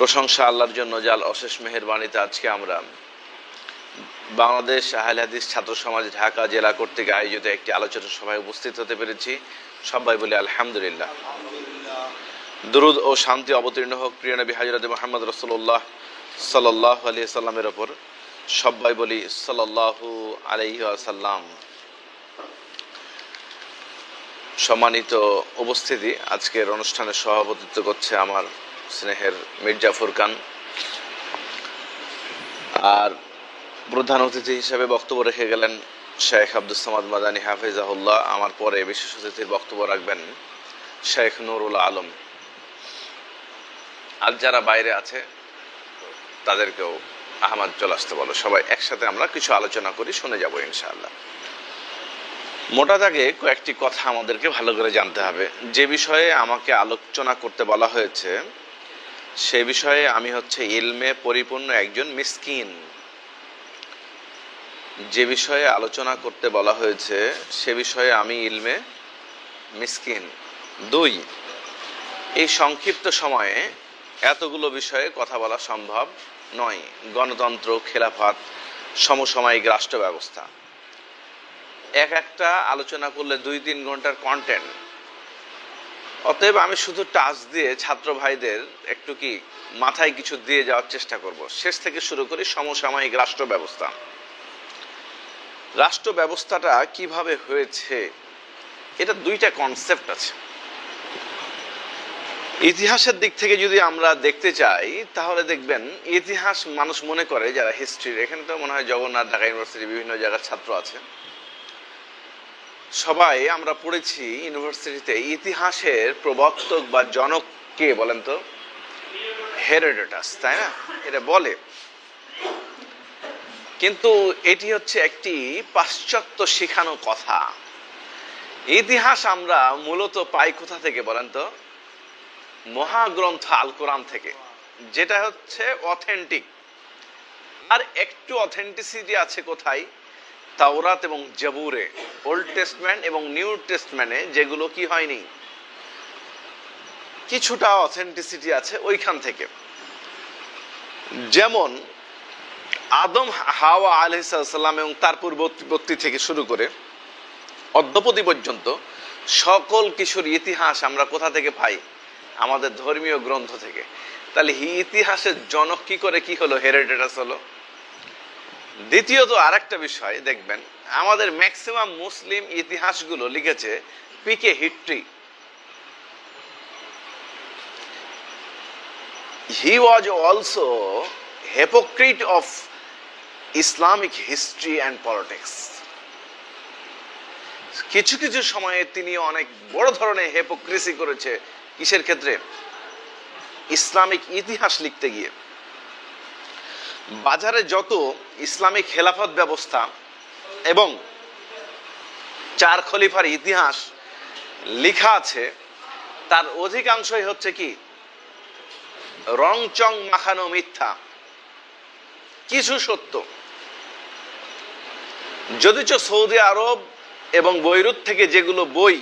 প্রশংসা আল্লাহর জন্য, যার অশেষ মেহেরবানিতে আজকে আমরা বাংলাদেশ আহলে হাদিস ছাত্র সমাজ ঢাকা জেলা কর্তৃক আয়োজিত একটি আলোচনা সভায় উপস্থিত হতে পেরেছি। সবাই বলি আলহামদুলিল্লাহ। দুরুদ ও শান্তি অবতীর্ণ হোক প্রিয় নবী হযরত মুহাম্মদ রাসূলুল্লাহ সাল্লাল্লাহু আলাইহি সাল্লামের ওপর। সবাই বলি সাল্লাল্লাহু আলাইহি ওয়াসাল্লাম। সম্মানিত উপস্থিতি, আজকের অনুষ্ঠানে সভাপতিত্ব করছে আমার স্নেহের মির্জা ফুরকান, আর প্রধান অতিথি হিসেবে বক্তব্য রেখে গেলেন শেখ আব্দুস সামাদ মাদানী হাফিজাহুল্লাহ। আমার পরে বিশেষ অতিথির বক্তব্য রাখবেন শেখ নুরুল আলম। আর যারা বাইরে আছে তাদেরকেও আহমদ চলে আসতে বলো। সবাই একসাথে আমরা কিছু আলোচনা করি, শুনে যাব ইনশাআল্লাহ। মোটা দাগে কয়েকটি কথা আমাদেরকে ভালো করে জানতে হবে। যে বিষয়ে আমাকে আলোচনা করতে বলা হয়েছে সে বিষয়ে আমি ইলমে পরিপূর্ণ একজন মিসকিন। যে বিষয়ে আলোচনা করতে বলা হয়েছে সে বিষয়ে আমি ইলমে মিসকিন। 2, এই সংক্ষিপ্ত সময়ে এতগুলো বিষয়ে কথা বলা সম্ভব নয়। গণতন্ত্র, খেলাফত, সমসাময়িক রাষ্ট্র ব্যবস্থা, একটা আলোচনা করলে 2-3 ঘন্টার কন্টেন্ট। অতএব আমি শুধু টাচ দিয়ে ছাত্র ভাইদের একটু মাথায় কিছু দিয়ে যাওয়ার চেষ্টা করব। শেষ থেকে শুরু করি। সমসাময়িক রাষ্ট্র ব্যবস্থা। রাষ্ট্র ব্যবস্থাটা কিভাবে হয়েছে, এটা 2টা কনসেপ্ট আছে। ইতিহাসের দিক থেকে যদি আমরা দেখতে চাই তাহলে দেখবেন ইতিহাস মানুষ মনে করে, যারা হিস্ট্রির, এখানে তো মনে হয় জগন্নাথ, ঢাকা ইউনিভার্সিটি বিভিন্ন জায়গার ছাত্র আছে, সবাই আমরা পড়েছি ইউনিভার্সিটিতে ইতিহাসের প্রবর্তক বা জনক কে বলেন তো? হেরোডোটাস, তাই না? এটা বলে, কিন্তু এটি একটি পাশ্চাত্য শিখানো কথা। ইতিহাস আমরা মূলত পাই কোথা থেকে বলেন তো? মহাগ্রন্থ আল কোরআন থেকে, যেটা অথেন্টিক। আর একটু অথেন্টিসিটি আছে কোথায়? তাওরাত এবং জাবুরে, ওল্ড টেস্টমেন্ট এবং নিউ টেস্টমেন্টে, যেগুলো কি হয়নি, কিছুটা অথেন্টিসিটি আছে ওইখান থেকে। যেমন আদম হাওয়া আলাইহিস সালাম এবং তার পূর্ববর্তী থেকে শুরু করে অদ্যাবধি পর্যন্ত সকল কিছুর ইতিহাস আমরা কোথা থেকে পাই? আমাদের ধর্মীয় গ্রন্থ থেকে। তাহলে ইতিহাসের জনক কি করে কি হলো? হেরোডোটাস হলো। দ্বিতীয়ত আরেকটা বিষয় দেখবেন, আমাদের ম্যাক্সিমাম মুসলিম ইতিহাসগুলো লিখেছে পিকে history. He was also hypocrite of Islamic history and politics. কিছু কিছু সময়ে তিনি অনেক বড় ধরনের হিপোক্রেসি করেছে। কিসের ক্ষেত্রে? ইসলামিক ইতিহাস লিখতে গিয়ে। বাজারে যত ইসলামিক খেলাফত ব্যবস্থা এবং 4 খলিফার ইতিহাস লেখা আছে, তার অধিকাংশই কি রং চং মাখানো মিথ্যা, কিছু সত্য। যদিচ সৌদি আরব এবং বৈরুত থেকে যেগুলো বই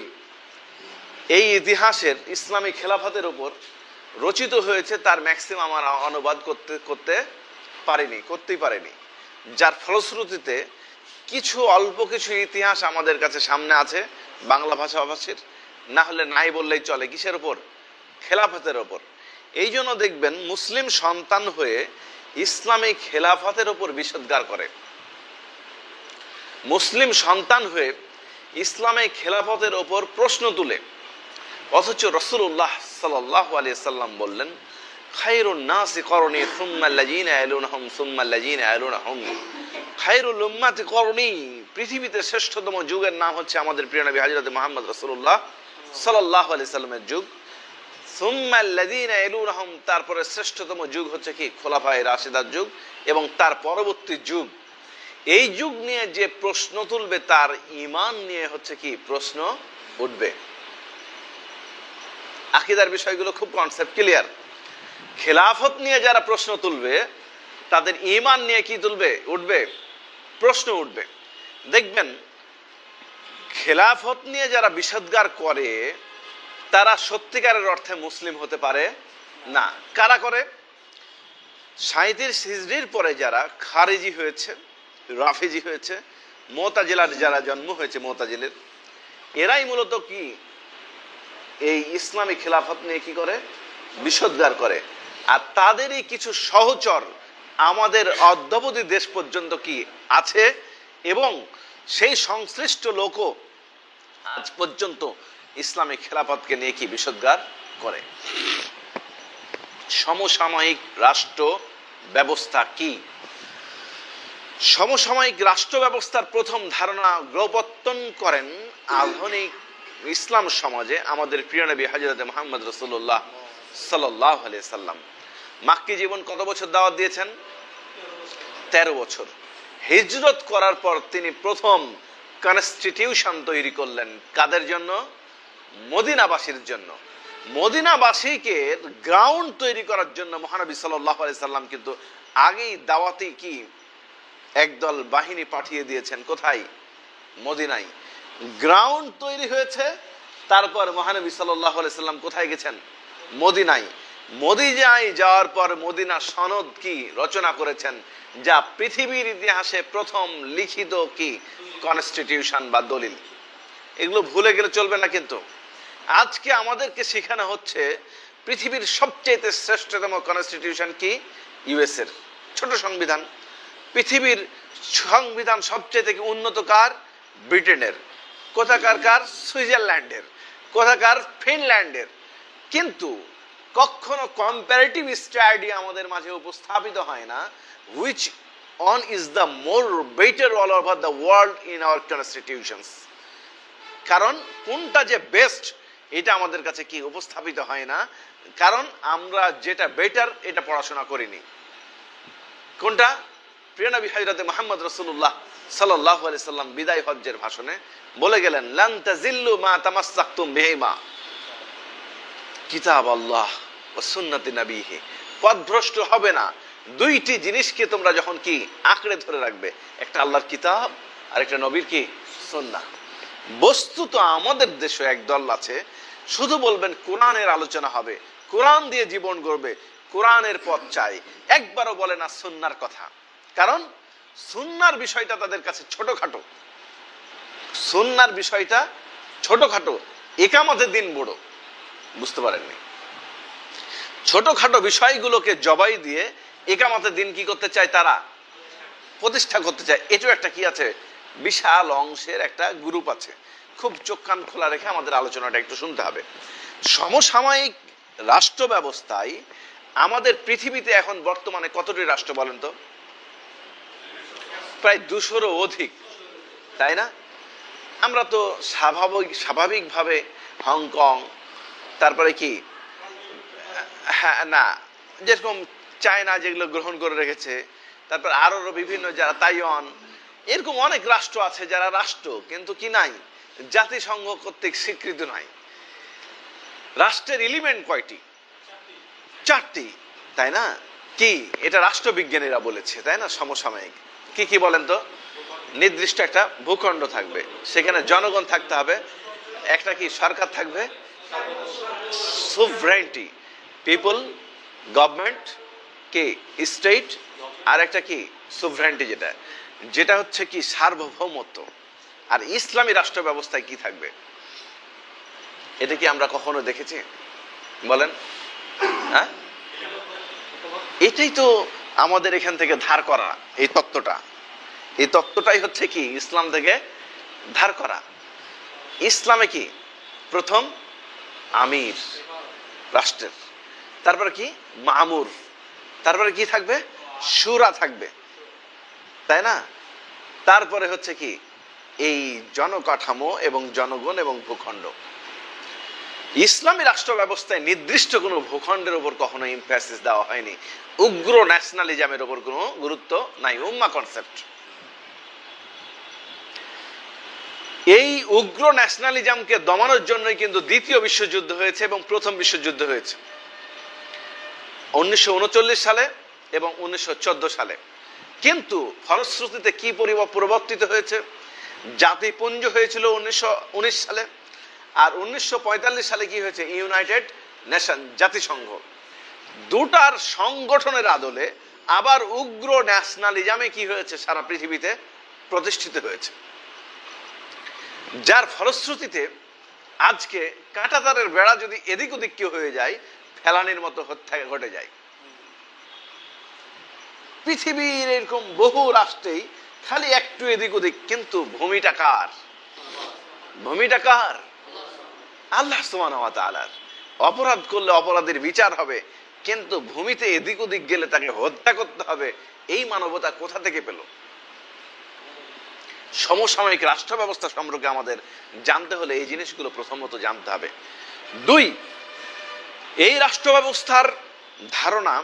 এই ইতিহাসের ইসলামিক খেলাফতের উপর রচিত হয়েছে, তার ম্যাক্সিমাম আমরা অনুবাদ করতেই পারেনি। যার ফলশ্রুতিতে অল্প কিছু ইতিহাস আমাদের কাছে সামনে আছে বাংলা ভাষাভাষীর, না হলে নাই বললেই চলে। কিসের উপর? খেলাফতের উপর। এই জন্য দেখবেন মুসলিম সন্তান হয়ে ইসলামিক খেলাফতের উপর বিষোদ্গার করে, মুসলিম সন্তান হয়ে ইসলামিক খেলাফতের উপর প্রশ্ন তুলে। অথচ রাসূলুল্লাহ সাল্লাল্লাহু আলাইহি সাল্লাম বললেন, খায়রুন নাসি করনি সুম্মা আল্লাযিনা ইয়ালুনহুম সুম্মা আল্লাযিনা ইয়ালুনহুম, খায়রুল উম্মাতি করনি। পৃথিবীতে শ্রেষ্ঠতম যুগের নাম আমাদের প্রিয় নবী হযরত মুহাম্মদ রাসূলুল্লাহ সাল্লাল্লাহু আলাইহি সাল্লামের যুগ। সুম্মা আল্লাযিনা ইয়ালুনহুম, তারপরে শ্রেষ্ঠতম যুগ কি? খোলাফায়ে রাশিদার যুগ এবং তার পরবর্তী যুগ। এই যুগ নিয়ে যে প্রশ্ন তুলবে তার ঈমান নিয়ে কি প্রশ্ন উঠবে। আকীদার বিষয়গুলো খুব কনসেপ্ট ক্লিয়ার। খেলাফত নিয়ে যারা প্রশ্ন তুলবে তাদের ঈমান নিয়ে কি উঠবে? প্রশ্ন উঠবে। দেখবেন খেলাফত নিয়ে যারা বিষোদ্গার করে তারা সত্যিকারের অর্থে মুসলিম হতে পারে না। কারা করে? 37 হিজরির পরে যারা খারেজি হয়েছে, রাফেজি হয়েছে, মুতাজিলার যারা জন্ম হয়েছে, মুতাজিলের, এরাই মূলত কি এই ইসলামী খেলাফত নিয়ে কি করে, বিষোদ্গার করে। আর তাদেরই কিছু সহচর আমাদের অদ্যাবধি দেশ পর্যন্ত কি আছে, এবং সেই সংশ্লিষ্ট লোকও আজ পর্যন্ত ইসলামী খেলাফতকে নিয়ে কি বিষোদ্গার করে। সমসাময়িক রাষ্ট্র ব্যবস্থা কি? সমসাময়িক রাষ্ট্র ব্যবস্থার প্রথম ধারণা গ্রহপত্তন করেন আধুনিক ইসলাম সমাজে আমাদের প্রিয় নবী হযরত মুহাম্মদ রাসূলুল্লাহ সাল্লাল্লাহু আলাইহি সাল্লাম। মাক্কি জীবন কত বছর দাওয়াত দিয়েছেন? 13 বছর। হিজরত করার পর তিনি প্রথম কনস্টিটিউশন তৈরি করলেন কাদের জন্য? মদিনাবাসীর জন্য। মদিনাবাসীকে গ্রাউন্ড তৈরি করার জন্য মহানবী সাল্লাল্লাহু আলাইহি সাল্লাম কিন্তু আগেই দাওয়াতে কি একদল বাহিনী পাঠিয়ে দিয়েছেন। কোথায়? মদিনায়। গ্রাউন্ড তৈরি হয়েছে, তারপর মহানবী সাল্লাল্লাহু আলাইহি সাল্লাম কোথায় গেছেন? মদিনায়। মদিনায় যাওয়ার পর মদিনা সনদ কি রচনা করেছেন, যা পৃথিবীর ইতিহাসে প্রথম লিখিত কি কনস্টিটিউশন বা দলিল। এগুলো ভুলে গেলে চলবে না। কিন্তু আজকে আমাদেরকে শেখানো হচ্ছে পৃথিবীর সবচেয়ে শ্রেষ্ঠতম কনস্টিটিউশন কি? ইউএস এর ছোট সংবিধান। পৃথিবীর সংবিধান সবচেয়ে উন্নত কার? ব্রিটেনের। কোথাকার? কার? সুইজারল্যান্ডের। কোথাকার? ফিনল্যান্ডের। কিন্তু কখনো কম্পারেটিভ স্টাডি আমাদের মাঝে উপস্থাপিত হয় না, which one is the more better all over the world in our constitutions। কারণ কোনটা যে বেস্ট এটা আমাদের কাছে কি উপস্থাপিত হয় না, কারণ আমরা যেটা বেটার এটা পড়াশোনা করিনি। কোনটা? প্রিয় নবী হযরত মুহাম্মদ রাসূলুল্লাহ সাল্লাল্লাহু আলাইহি সাল্লাম বিদায় হজ্জের ভাষণে বলে গেলেন, লান তাজিল্লু মা তামাসসাকতুম বিহিমা, কিতাব আল্লাহ ওয়া সুন্নতি নবীহি। পথভ্রষ্ট হবে না দুইটি জিনিসকে তোমরা যখন কি আঁকড়ে ধরে রাখবে, একটা আল্লাহর কিতাব আর একটা নবীর কি সুন্নাহ। বস্তুত আমাদের দেশে একদল আছে শুধু বলবেন কোরআনের আলোচনা হবে, কোরআন দিয়ে জীবন গড়বে, কোরআনের পথ চাই, একবারও বলে না সুন্নাহর কথা। কারণ সুন্নাহর বিষয়টা তাদের কাছে ছোটখাটো, সুন্নাহর বিষয়টা ছোটখাটো, ইকামতের দিন বড়। বুঝতে পারেননি? ছোটখাটো বিষয়গুলোকে জবাই দিয়ে ইকামতের দিন কি করতে চায়? তারা প্রতিষ্ঠা করতে চায়। এটাও একটা কি আছে, বিশাল অংশের একটা গ্রুপ আছে। খুব চোখ কান খোলা রেখে আমাদের আলোচনাটা একটু শুনতে হবে। সমসাময়িক রাষ্ট্র ব্যবস্থায় আমাদের পৃথিবীতে এখন বর্তমানে কতটি রাষ্ট্র বলেন তো? প্রায় 200-রও অধিক, তাই না? আমরা তো স্বাভাবিকভাবে হংকং, তারপরে কি হ্যাঁ না যেরকম চায়না যেগুলো গ্রহণ করে রেখেছে, তারপর আরো বিভিন্ন যারা তাইওয়ান, এরকম অনেক রাষ্ট্র আছে যারা রাষ্ট্র কিন্তু কি নাই, জাতিসংঘ কর্তৃক স্বীকৃত নাই। রাষ্ট্রের এলিমেন্ট কয়টি? 4টি, তাই না? কি এটা রাষ্ট্রবিজ্ঞানীরা বলেছে, তাই না? সমসাময়িক কি কি বলেন তো? নির্দিষ্ট একটা ভূখণ্ড থাকবে, সেখানে জনগণ থাকতে হবে, একটা কি সরকার থাকবে, সুভরেনিটি, পিপল, গভর্নমেন্ট, কি স্টেট, আর একটা কি সুভরেনিটি, যেটা হচ্ছে কি সার্বভৌমত্ব। আর ইসলামী রাষ্ট্র ব্যবস্থায় কি থাকবে? এটা কি আমরা কখনো দেখেছি বলেন? হ্যাঁ, এটাই তো আমাদের এখান থেকে ধার করা। এই তত্ত্বটাই হচ্ছে কি ইসলাম থেকে ধার করা। ইসলামে কি প্রথম আমির রাষ্ট্রের, তারপরে কি মামুর, তারপরে কি থাকবে? শুরা থাকবে, তাই না? তারপরে হচ্ছে কি এই জনকাঠামো এবং জনগণ এবং ভূখণ্ড। ইসলামী রাষ্ট্র ব্যবস্থায় নির্দিষ্ট কোনো ভূখণ্ডের উপর কখনো এমফাসিস দেওয়া হয়নি। উগ্র ন্যাশনালিজমের উপর কোনো গুরুত্ব নাই, উম্মা কনসেপ্ট। এই উগ্র ন্যাশনালিজমকে দমানোর জন্যই কিন্তু দ্বিতীয় বিশ্বযুদ্ধ হয়েছে এবং প্রথম বিশ্বযুদ্ধ হয়েছে 1939 সালে এবং 1914 সালে। কিন্তু ফলশ্রুতিতে কি পরিবর্তিত হয়েছে? জাতিপুঞ্জ হয়েছিল 1919 সালে, আর 1945 সালে কি হয়েছে? ইউনাইটেড নেশন, জাতিসংঘ। দুটার সংগঠনের আদলে আবার উগ্র ন্যাশনালিজমে কি হয়েছে, সারা পৃথিবীতে প্রতিষ্ঠিত হয়েছে, যার ফলশ্রুতিতে আজকে কাঁটাতারের বেড়া যদি এদিক ওদিক কেউ হয়ে যায়, ফেলানির মতো হত্যা ঘটে যায়। পৃথিবীর এরকম বহু রাষ্ট্রেই খালি একটু এদিক ওদিক, কিন্তু ভূমিটা কার? ভূমিটা কার? আল্লাহ সুবহানাহু ওয়া তাআলার। অপরাধ করলে অপরাধের বিচার হবে, কিন্তু ভূমিতে এদিক ওদিক গেলে তাকে হত্যা করতে হবে, এই মানবতা কোথা থেকে পেল? সমসাময়িক রাষ্ট্র ব্যবস্থা সম্পর্কে আমাদের জানতে হলে এই জিনিসগুলো প্রথমত জানতে হবে। 2, এই রাষ্ট্র ব্যবস্থার ধারণা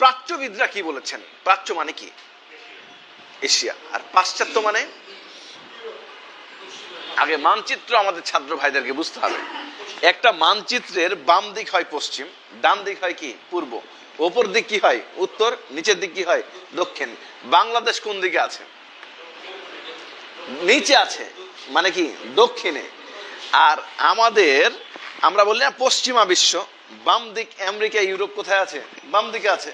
প্রাচ্যবিদরা কি বলেছেন? প্রাচ্য মানে কি? এশিয়া। আর পাশ্চাত্য মানে? আগে মানচিত্র আমাদের ছাত্র ভাইদেরকে বুঝতে হবে। একটা মানচিত্রের বাম দিক হয় পশ্চিম, ডান দিক হয় কি? পূর্ব। ওপর দিক কি হয়? উত্তর। নিচের দিক কি হয়? দক্ষিণ। বাংলাদেশ কোন দিকে আছে? নিচে আছে, মানে কি? দক্ষিণে। আর আমরা বলি না পশ্চিমা বিশ্ব, বাম দিক আমেরিকা ইউরোপ কোথায় আছে? বাম দিকে আছে।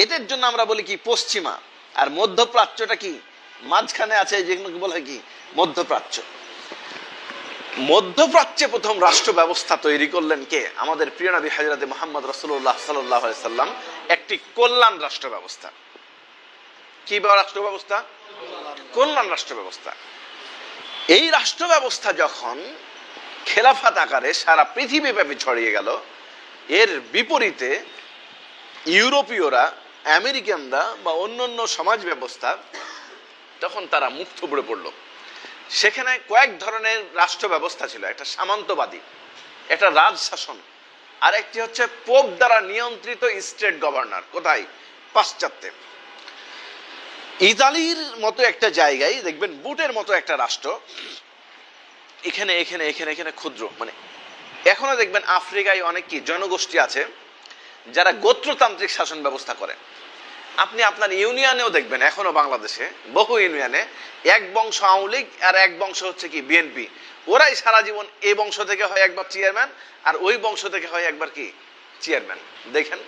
এটার জন্য আমরা বলি কি? পশ্চিমা। আর মধ্যপ্রাচ্যটা কি? মাঝখানে আছে, যেগুলোকে বলা হয় কি? মধ্যপ্রাচ্য। মধ্যপ্রাচ্যে প্রথম রাষ্ট্র ব্যবস্থা তৈরি করলেন কে? আমাদের প্রিয় নবী হযরত মুহাম্মদ রাসূলুল্লাহ সাল্লাল্লাহু আলাইহি সাল্লাম। একটি কল্যাণ রাষ্ট্র ব্যবস্থা। কি রাষ্ট্র ব্যবস্থা? কল্যাণ রাষ্ট্র ব্যবস্থা। এই রাষ্ট্র ব্যবস্থা যখন খেলাফত আকারে সারা পৃথিবীব্যাপী ছড়িয়ে গেল, এর বিপরীতে ইউরোপীয়রা, আমেরিকানরা বা অন্যান্য সমাজ ব্যবস্থা, তখন তারা মুখ থুবড়ে পড়ল। সেখানে কয়েক ধরনের রাষ্ট্র ব্যবস্থা ছিল। একটা সামন্তবাদী, একটা রাজশাসন, আর একটি হচ্ছে পোপ দ্বারা নিয়ন্ত্রিত স্টেট গভর্নর। কোথায়? পাশ্চাত্যে। ইতালির মতো একটা জায়গায় দেখবেন বুটের মতো একটা রাষ্ট্র, এখানে এখানে এখানে এখানে ক্ষুদ্র, মানে এখনো দেখবেন আফ্রিকায় অনেক কি জনগোষ্ঠী আছে যারা গোত্রতান্ত্রিক শাসন ব্যবস্থা করে। আপনি আপনার ইউনিয়নেও দেখবেন, এখনো বাংলাদেশে বহু ইউনিয়নে এক বংশ আওয়ামী লীগ আর এক বংশ হচ্ছে কি বিএনপি। ওরাই সারা জীবন এই বংশ থেকে হয় একবার চেয়ারম্যান, আর ওই বংশ থেকে হয় একবার কি চেয়ারম্যান। দেখেন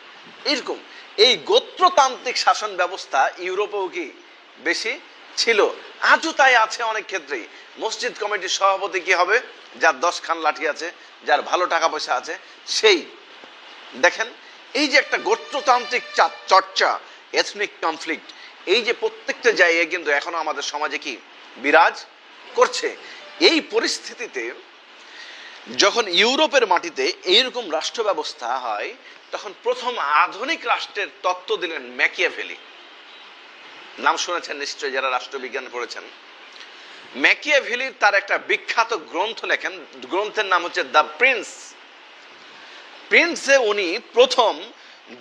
এরকম এই গোত্রতান্ত্রিক শাসন ব্যবস্থা ইউরোপেও কি বেশি ছিল, আজও তাই আছে অনেক ক্ষেত্রেই। মসজিদ কমিটির সভাপতি কি হবে? যার 10 খান লাঠি আছে, যার ভালো টাকা পয়সা আছে, সেই। দেখেন এই যে একটা গোত্রতান্ত্রিক চর্চা, এথনিক কনফ্লিক্ট, এই যে প্রত্যেকটা জায়গায় কিন্তু এখনো আমাদের সমাজে কি বিরাজ করছে। এই পরিস্থিতিতে যখন ইউরোপের মাটিতে এইরকম রাষ্ট্র ব্যবস্থা হয়, তখন প্রথম আধুনিক রাষ্ট্রের তত্ত্ব দিলেন ম্যাকিয়াভেলি। নাম শুনেছেন নিশ্চয়ই যারা রাষ্ট্রবিজ্ঞান পড়েছেন। ম্যাকিয়াভেলি তার একটা বিখ্যাত গ্রন্থ লেখেন, গ্রন্থের নাম হচ্ছে দ্য প্রিন্স। প্রিন্সে উনি প্রথম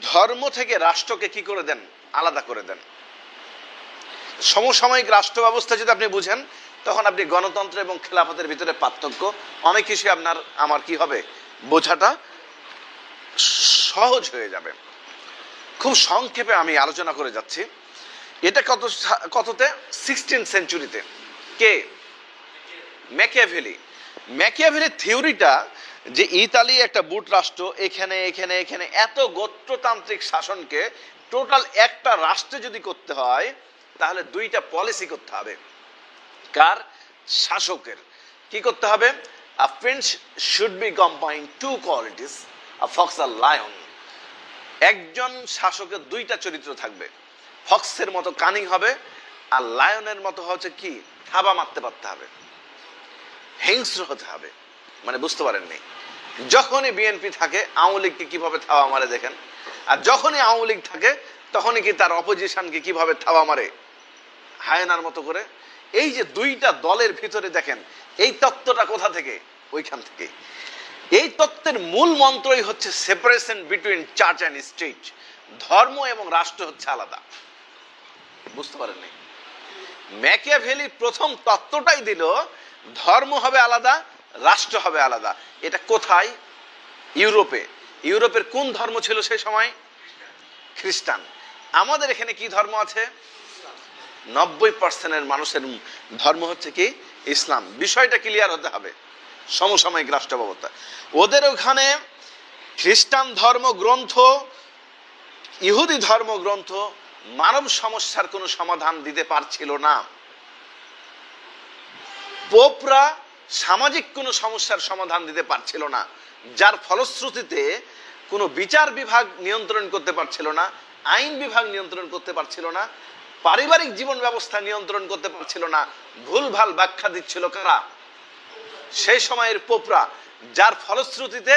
ধর্ম থেকে রাষ্ট্রকে কি করে দেন? আলাদা করে দেন। সমসাময়িক রাষ্ট্র ব্যবস্থা যদি আপনি বুঝেন, তখন আপনি গণতন্ত্র এবং খেলাফতের ভিতরে পার্থক্য অনেক কিছু আমার কি হবে? বোঝাটা সহজ হয়ে যাবে। খুব সংক্ষেপে আমি আলোচনা করে যাচ্ছি। এটা কততে? 16th সেঞ্চুরিতে। কে? ম্যাকিয়াভেলি। ম্যাকিয়াভেলির থিওরিটা যে ইতালি একটা বুট রাষ্ট্র, এখানে এখানে এখানে এত গোত্রতান্ত্রিক শাসনকে টোটাল একটা রাষ্ট্রে যদি করতে হয়, তাহলে 2টা পলিসি করতে হবে। কার? শাসকের। কি করতে হবে? A prince should be combined 2 qualities, a fox and lion. একজন শাসকের 2টা চরিত্র থাকবে। ফক্সের মতো কানিং হবে, আর লায়নের মতো হচ্ছে কি থাবা মারতে পারতে হবে, হিংস্র হতে হবে। মানে বুঝতে পারেননি, যখনই বিএনপি থাকে আওয়ামী লীগকে কিভাবে থাবা মারে দেখেন, আর যখনই আওয়ামী লীগ থাকে তখনই কি তার অপোজিশনকে কিভাবে থাবা মারে? হায়নার মতো করে। এই যে 2টা দলের ভিতরে দেখেন, এই তত্ত্বটা কোথা থেকে? ওইখান থেকে। এই তত্ত্বের মূল মন্ত্রই হচ্ছে separation between church and state. ধর্ম এবং রাষ্ট্র হচ্ছে আলাদা। বুঝতে পারেননি? ম্যাকিয়াভেলি প্রথম তত্ত্বটাই দিল, ধর্ম হবে আলাদা, রাষ্ট্র হবে আলাদা। এটা কোথায়? ইউরোপে। ইউরোপের কোন ধর্ম ছিল সেই সময়? খ্রিস্টান। আমাদের এখানে কি ধর্ম আছে? 90% মানুষের ধর্ম হচ্ছে কি ইসলাম। বিষয়টা ক্লিয়ার হতে হবে। সমসাময়িক রাষ্ট্র ব্যবস্থা, ওদের ওখানে খ্রিস্টান ধর্মগ্রন্থ, ইহুদি ধর্মগ্রন্থ, মানব সমস্যার কোনো সমাধান দিতে পারছিল না। পোপরা সামাজিক কোনো সমস্যার সমাধান দিতে পারছিল না, যার ফলশ্রুতিতে কোনো বিচার বিভাগ নিয়ন্ত্রণ করতে পারছিল না, আইন বিভাগ নিয়ন্ত্রণ করতে পারছিল না, পারিবারিক জীবন ব্যবস্থা নিয়ন্ত্রণ করতে পারছিল না। ভুলভাল ব্যাখ্যা দিচ্ছিল কারা? সেই সময়ের পোপরা, যার ফলশ্রুতিতে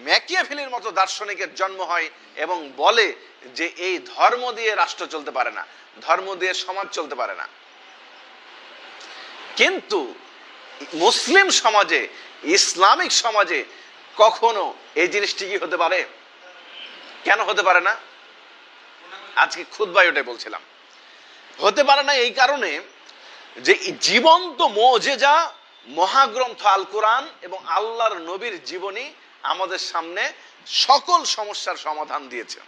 ম্যাকিয়াভেলির মতো দার্শনিকের জন্ম হয় এবং বলে যে এই ধর্ম দিয়ে রাষ্ট্র চলতে পারে না, ধর্ম দিয়ে সমাজ চলতে পারে না। কিন্তু মুসলিম সমাজে, ইসলামিক সমাজে কখনো এই জিনিসটি কি হতে পারে? কেন হতে পারে না? আজকে খুতবায় ওটাই বলছিলাম। হতে পারে না এই কারণে যে জীবন্ত মুজিজা মহাগ্রন্থ আল কোরআন এবং আল্লাহর নবীর জীবনী আমাদের সামনে সকল সমস্যার সমাধান দিয়েছে।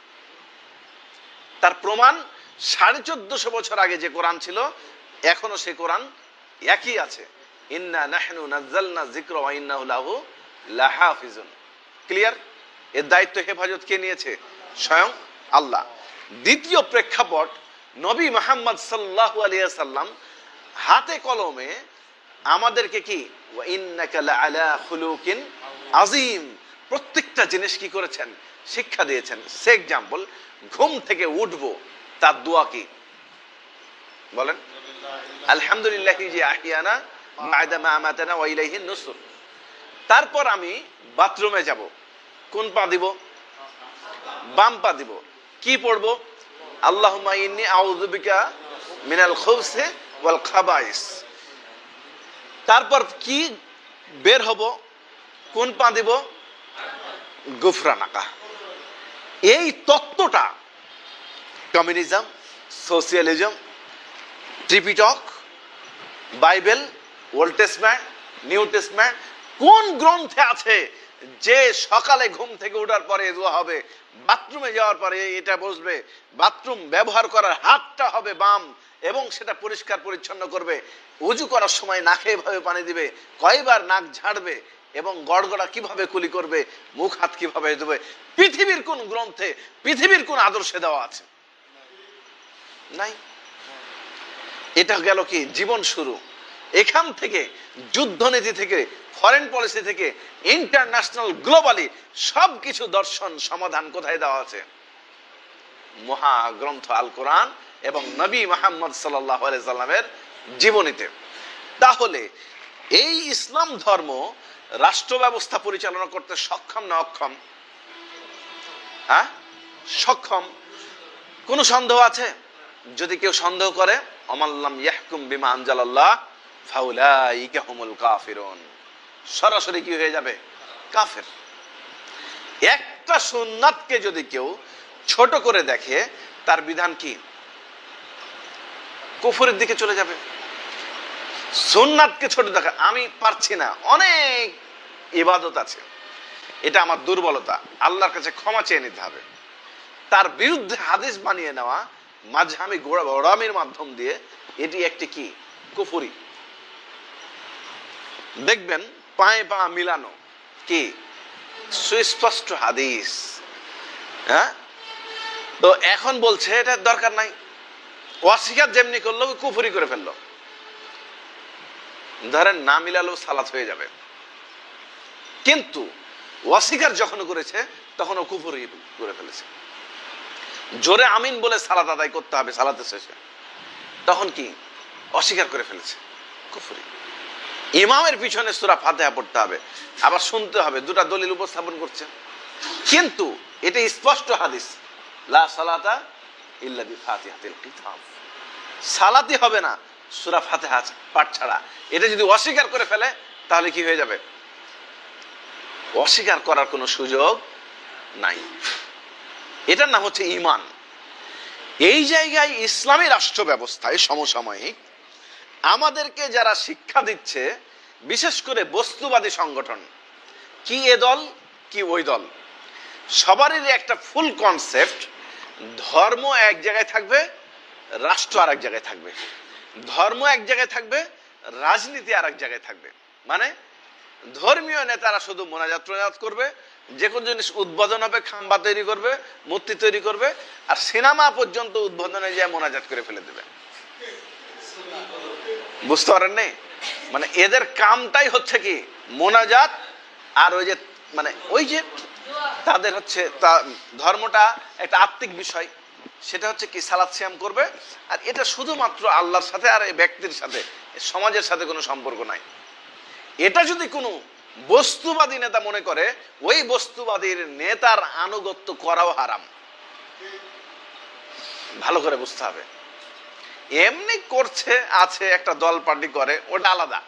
তার প্রমাণ 1450 বছর আগে যে কোরআন ছিল, এখনো সেই কোরআন একই আছে। ইন্না নাহনু নাযালনা যিকরা ওয়া ইন্নাহু লাহু লাহাফিজুন। ক্লিয়ার? এর দায়িত্ব হেফাজত কে নিয়েছে? স্বয়ং আল্লাহ। দ্বিতীয় প্রেক্ষাপট, নবী মুহাম্মদ সাল্লাল্লাহু আলাইহি ওয়াসাল্লাম হাতে কলমে আমাদেরকে কি ওয়া ইন্নাকা লাআলা খুলুকিন আযীম, প্রত্যেকটা জিনিস কি করেছেন? শিক্ষা দিয়েছেন। সে এক্সাম্পল, ঘুম থেকে উঠবো, তার দোয়া কি? বলেন, আলহামদুলিল্লাহি জি আহিয়ানা বা'দা মা আমাতানা ওয়া ইলাইহিন নুশুর। তারপর আমি বাথরুমে যাব, কোন পা দিব? বাম পা দিব। কি পড়বো? আল্লাহুম্মা ইন্নী আউযু বিকা মিনাল খুবসি ওয়াল খাবাইস। তারপর কি বের হব? কোন পা দিব? গুফরানাকা। এই তত্ত্বটা communism, socialism, Tripitaka, Bible, Old Testament, New Testament কোন গ্রন্থে আছে যে সকালে ঘুম থেকে ওঠার পরে দোয়া হবে, বাথরুমে যাওয়ার পরে এটা বসবে, বাথরুম ব্যবহার করার হাতটা হবে বাম এবং সেটা পরিষ্কার পরিচ্ছন্ন করবে, উজু করার সময় নাকে এভাবে পানি দিবে, কয়বার নাক ঝাড়বে এবং গড়গড়া কিভাবে কুলি করবে, মুখ হাত কিভাবে ধোবে? পৃথিবীর কোন গ্রন্থে, পৃথিবীর কোন আদর্শে দেওয়া আছে? নাই। এটা গেল কি জীবন শুরু। এখান থেকে যুদ্ধনীতি থেকে, ফরেন পলিসি থেকে, ইন্টারন্যাশনাল গ্লোবালি সবকিছু দর্শন সমাধান কোথায় দেওয়া আছে? মহাগ্রন্থ আল কোরআন এবং নবী মুহাম্মদ সাল্লাল্লাহু আলাইহি সাল্লামের জীবনীতে। তাহলে এই ইসলাম ধর্ম রাষ্ট্র ব্যবস্থা পরিচালনা করতে সক্ষম না অক্ষম? হ্যাঁ, সক্ষম। কোনো সন্দেহ আছে? যদি কেউ সন্দেহ করে, আমাল্লাম ইয়াহকুম বিমা আনজালাল্লাহ ফাউলাইকা হুমুল কাফিরুন, সরাসরি কি হয়ে যাবে? কাফের। একটা সুন্নাতকে যদি কেউ ছোট করে দেখে, তার বিধান কি? কুফরের দিকে চলে যাবে। সুন্নাতকে ছোট দেখা, আমি পারছি না, অনেক ইবাদত আছে, এটা আমার দুর্বলতা, আল্লাহর কাছে ক্ষমা চেয়ে নিতে হবে, তার বিরুদ্ধে হাদিস বানিয়ে নেওয়া মাঝহামি গোড়ামির মাধ্যম দিয়ে, এটি একটি কি? কুফরি। দেখবেন পায়ে পা মিলানো কি সুস্পষ্ট হাদিস। হ্যাঁ, তো এখন বলছে এটা দরকার নাই, অস্বীকার যেমনি করলো কুফরি করে ফেললো। ধরেন না মিলালেও সালাত হয়ে যাবে, কিন্তু অস্বীকার যখন করেছে তখন ও কুফরি করে ফেলেছে। জোরে আমিন বলে সালাত আদায় করতে হবে সালাতের শেষে, তখন কি? অস্বীকার করে ফেলেছে, কুফরি। ইমামের পিছনে সূরা ফাতিহা পড়তে হবে, আবার শুনতে হবে, দুটা দলিল উপস্থাপন করছে, কিন্তু এটা স্পষ্ট হাদিস, লা সালাতা ইল্লা বিফাতিহাতিল কিতাব, সালাতি হবে না সূরা ফাতিহা পাঠ ছাড়া। এটা যদি অস্বীকার করে ফেলে তাহলে কি হয়ে যাবে? অস্বীকার করার কোনো সুযোগ নাই। এটার নাম হচ্ছে ঈমান। এই জায়গায় ইসলামী রাষ্ট্র ব্যবস্থায় সমসাময়িক আমাদেরকে যারা শিক্ষা দিচ্ছে, বিশেষ করে বস্তুবাদী সংগঠন, কি এ দল কি ওই দল, সবারই একটা ফুল কনসেপ্ট, ধর্ম এক জায়গায় থাকবে, রাষ্ট্র আর এক জায়গায় থাকবে, ধর্ম এক জায়গায় থাকবে, রাজনীতি আর এক জায়গায় থাকবে। মানে ধর্মীয় নেতারা শুধু মোনাজাত করবে, যে কোনো জিনিস উদ্বোধন হবে, খাম্বা তৈরি করবে, মূর্তি তৈরি করবে, আর সিনেমা পর্যন্ত উদ্বোধনে যায় মোনাজাত করে ফেলে দেবে। বুঝতে পারেন নাই? মানে এদের কামটাই হচ্ছে কি মোনাজাত, আর ওই যে মানে ওই যে তাদের হচ্ছে ধর্মটা একটা আত্মিক বিষয়, সেটা হচ্ছে কি সালাত সিয়াম করবে, আর এটা শুধুমাত্র আল্লাহর সাথে আর এই ব্যক্তির সাথে, সমাজের সাথে কোনো সম্পর্ক নাই। এটা যদি কোনো বস্তুবাদী নেতা মনে করে, ওই বস্তুবাদীর নেতার আনুগত্য করাও হারাম। ভালো করে বুঝতে হবে। এমনি করছে আছে, একটা দল পার্টি করে, ওটা আলাদা।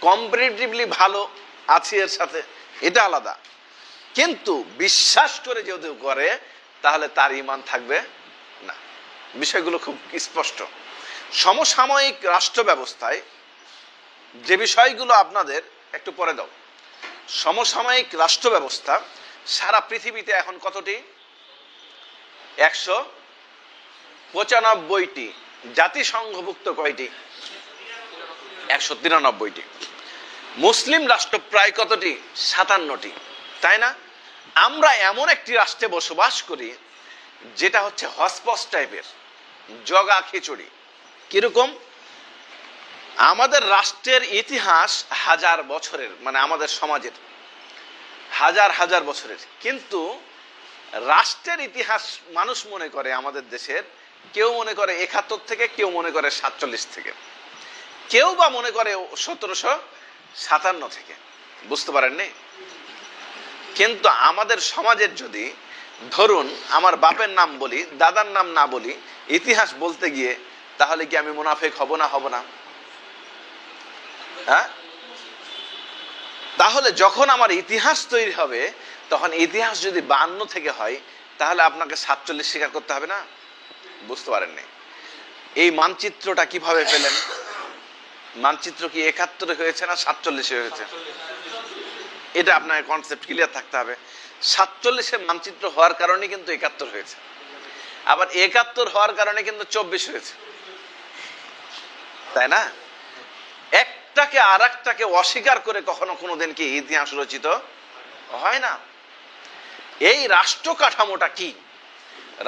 কম্পারেটিভলি ভালো আছে এর সাথে, এটা আলাদা। কিন্তু বিশ্বাস করে যদি করে, তাহলে তার ঈমান থাকবে না। বিষয়গুলো খুব স্পষ্ট। সমসাময়িক রাষ্ট্র ব্যবস্থায় যে বিষয়গুলো আপনাদের একটু পরে দাও, সমসাময়িক রাষ্ট্র ব্যবস্থা সারা পৃথিবীতে এখন কতটি? 195টি। জাতিসংঘভুক্ত কয়টি? 193টি। মুসলিম রাষ্ট্র প্রায় কতটি? 57টি। তাই না? আমরা এমন একটি রাষ্ট্রে বসবাস করি যেটা হচ্ছে হসপস টাইপের, জগা খিচুড়ি। কিরকম? আমাদের রাষ্ট্রের ইতিহাস হাজার বছরের, মানে আমাদের সমাজের হাজার হাজার বছরের, কিন্তু রাষ্ট্রের ইতিহাস মানুষ মনে করে আমাদের দেশের, কেউ মনে করে 71 থেকে, কেউ মনে করে 47 থেকে, কেউ বা মনে করে 1757 থেকে। বুঝতে পারেননি? কিন্তু আমাদের সমাজের যদি ধরুন আমার বাপের নাম বলি, দাদার নাম না বলি, ইতিহাস বলতে গিয়ে, তাহলে কি আমি মুনাফিক হব না? হব না? হ্যাঁ? তাহলে যখন আমার ইতিহাস তৈরি হবে, তখন ইতিহাস যদি 52 থেকে হয়, তাহলে আপনাকে 47 স্বীকার করতে হবে না? বুঝতে পারেননি? এই মানচিত্রটা কিভাবে পেলেন? মানচিত্র কি 71 হয়েছে না 47 হয়েছে? এটা আপনার কনসেপ্ট ক্লিয়ার থাকতে হবে। 47 মানচিত্র হওয়ার কারণে কিন্তু 71 হয়েছে, আবার 71 হওয়ার কারণে কিন্তু 24 হয়েছে। তাই না? একটাকে আর একটাকে অস্বীকার করে কখনো কোনোদিন কি ইতিহাস রচিত হয় না। এই রাষ্ট্র কাঠামোটা কি?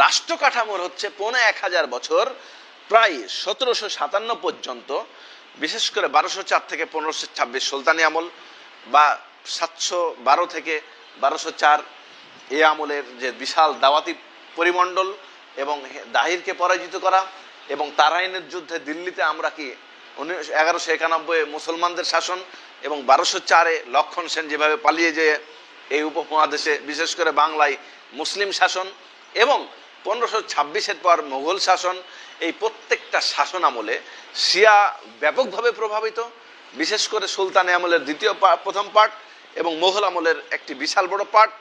রাষ্ট্র কাঠামোর হচ্ছে 1500 বছর, প্রায় 1757 পর্যন্ত, বিশেষ করে 1204 থেকে 1526 সুলতানি আমল, বা 712 থেকে 1204 এই আমলের যে বিশাল দাওয়াতি পরিমণ্ডল, এবং দাহিরকে পরাজিত করা, এবং তারাইনের যুদ্ধে দিল্লিতে আমরা কি 1191 মুসলমানদের শাসন, এবং 1204 লক্ষণ সেন যেভাবে পালিয়ে যেয়ে এই উপমহাদেশে বিশেষ করে বাংলায় মুসলিম শাসন, এবং 1526-এর পর মোগল শাসন, এই প্রত্যেকটা শাসন আমলে শিয়া ব্যাপকভাবে প্রভাবিত, বিশেষ করে সুলতানি আমলের প্রথম পার্ট এবং মোগল আমলের একটি বিশাল বড় পার্ট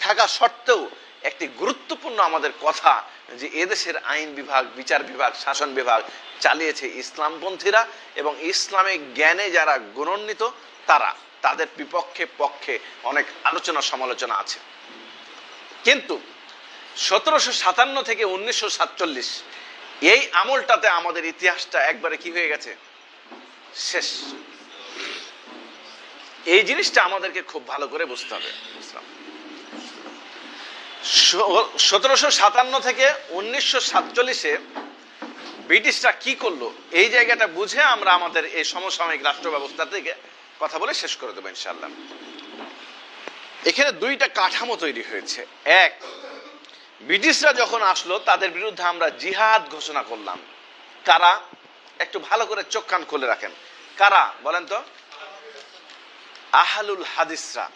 থাকা সত্ত্বেও, একটি গুরুত্বপূর্ণ আমাদের কথা যে এদেশের আইন বিভাগ, বিচার বিভাগ, শাসন বিভাগ চালিয়েছে ইসলামপন্থীরা, এবং ইসলামিক জ্ঞানে যারা গুণান্বিত তারা, তাদের বিপক্ষে পক্ষে অনেক আলোচনা সমালোচনা আছে। কিন্তু 1757 থেকে 1947 এই আমলটাতে আমাদের ইতিহাসটা একবারে কি হয়ে গেছে? শেষ। এই জিনিসটা আমাদেরকে খুব ভালো করে বুঝতে হবে। 1757 থেকে 1947-এ ব্রিটিশরা কি করলো, এই জায়গাটা বুঝে আমরা আমাদের এই সমসাময়িক রাষ্ট্র ব্যবস্থা থেকে কথা বলে শেষ করে দেবো ইনশাআল্লাহ। এখানে দুইটা কাঠামো তৈরি হয়েছে। এক, ব্রিটিশরা যখন আসলো তাদের বিরুদ্ধে আমরা জিহাদ ঘোষণা করলাম। কারা? একটু ভালো করে চোখ কান খুলে রাখেন। কারা বলেন তো? আহলুল হাদিসরা।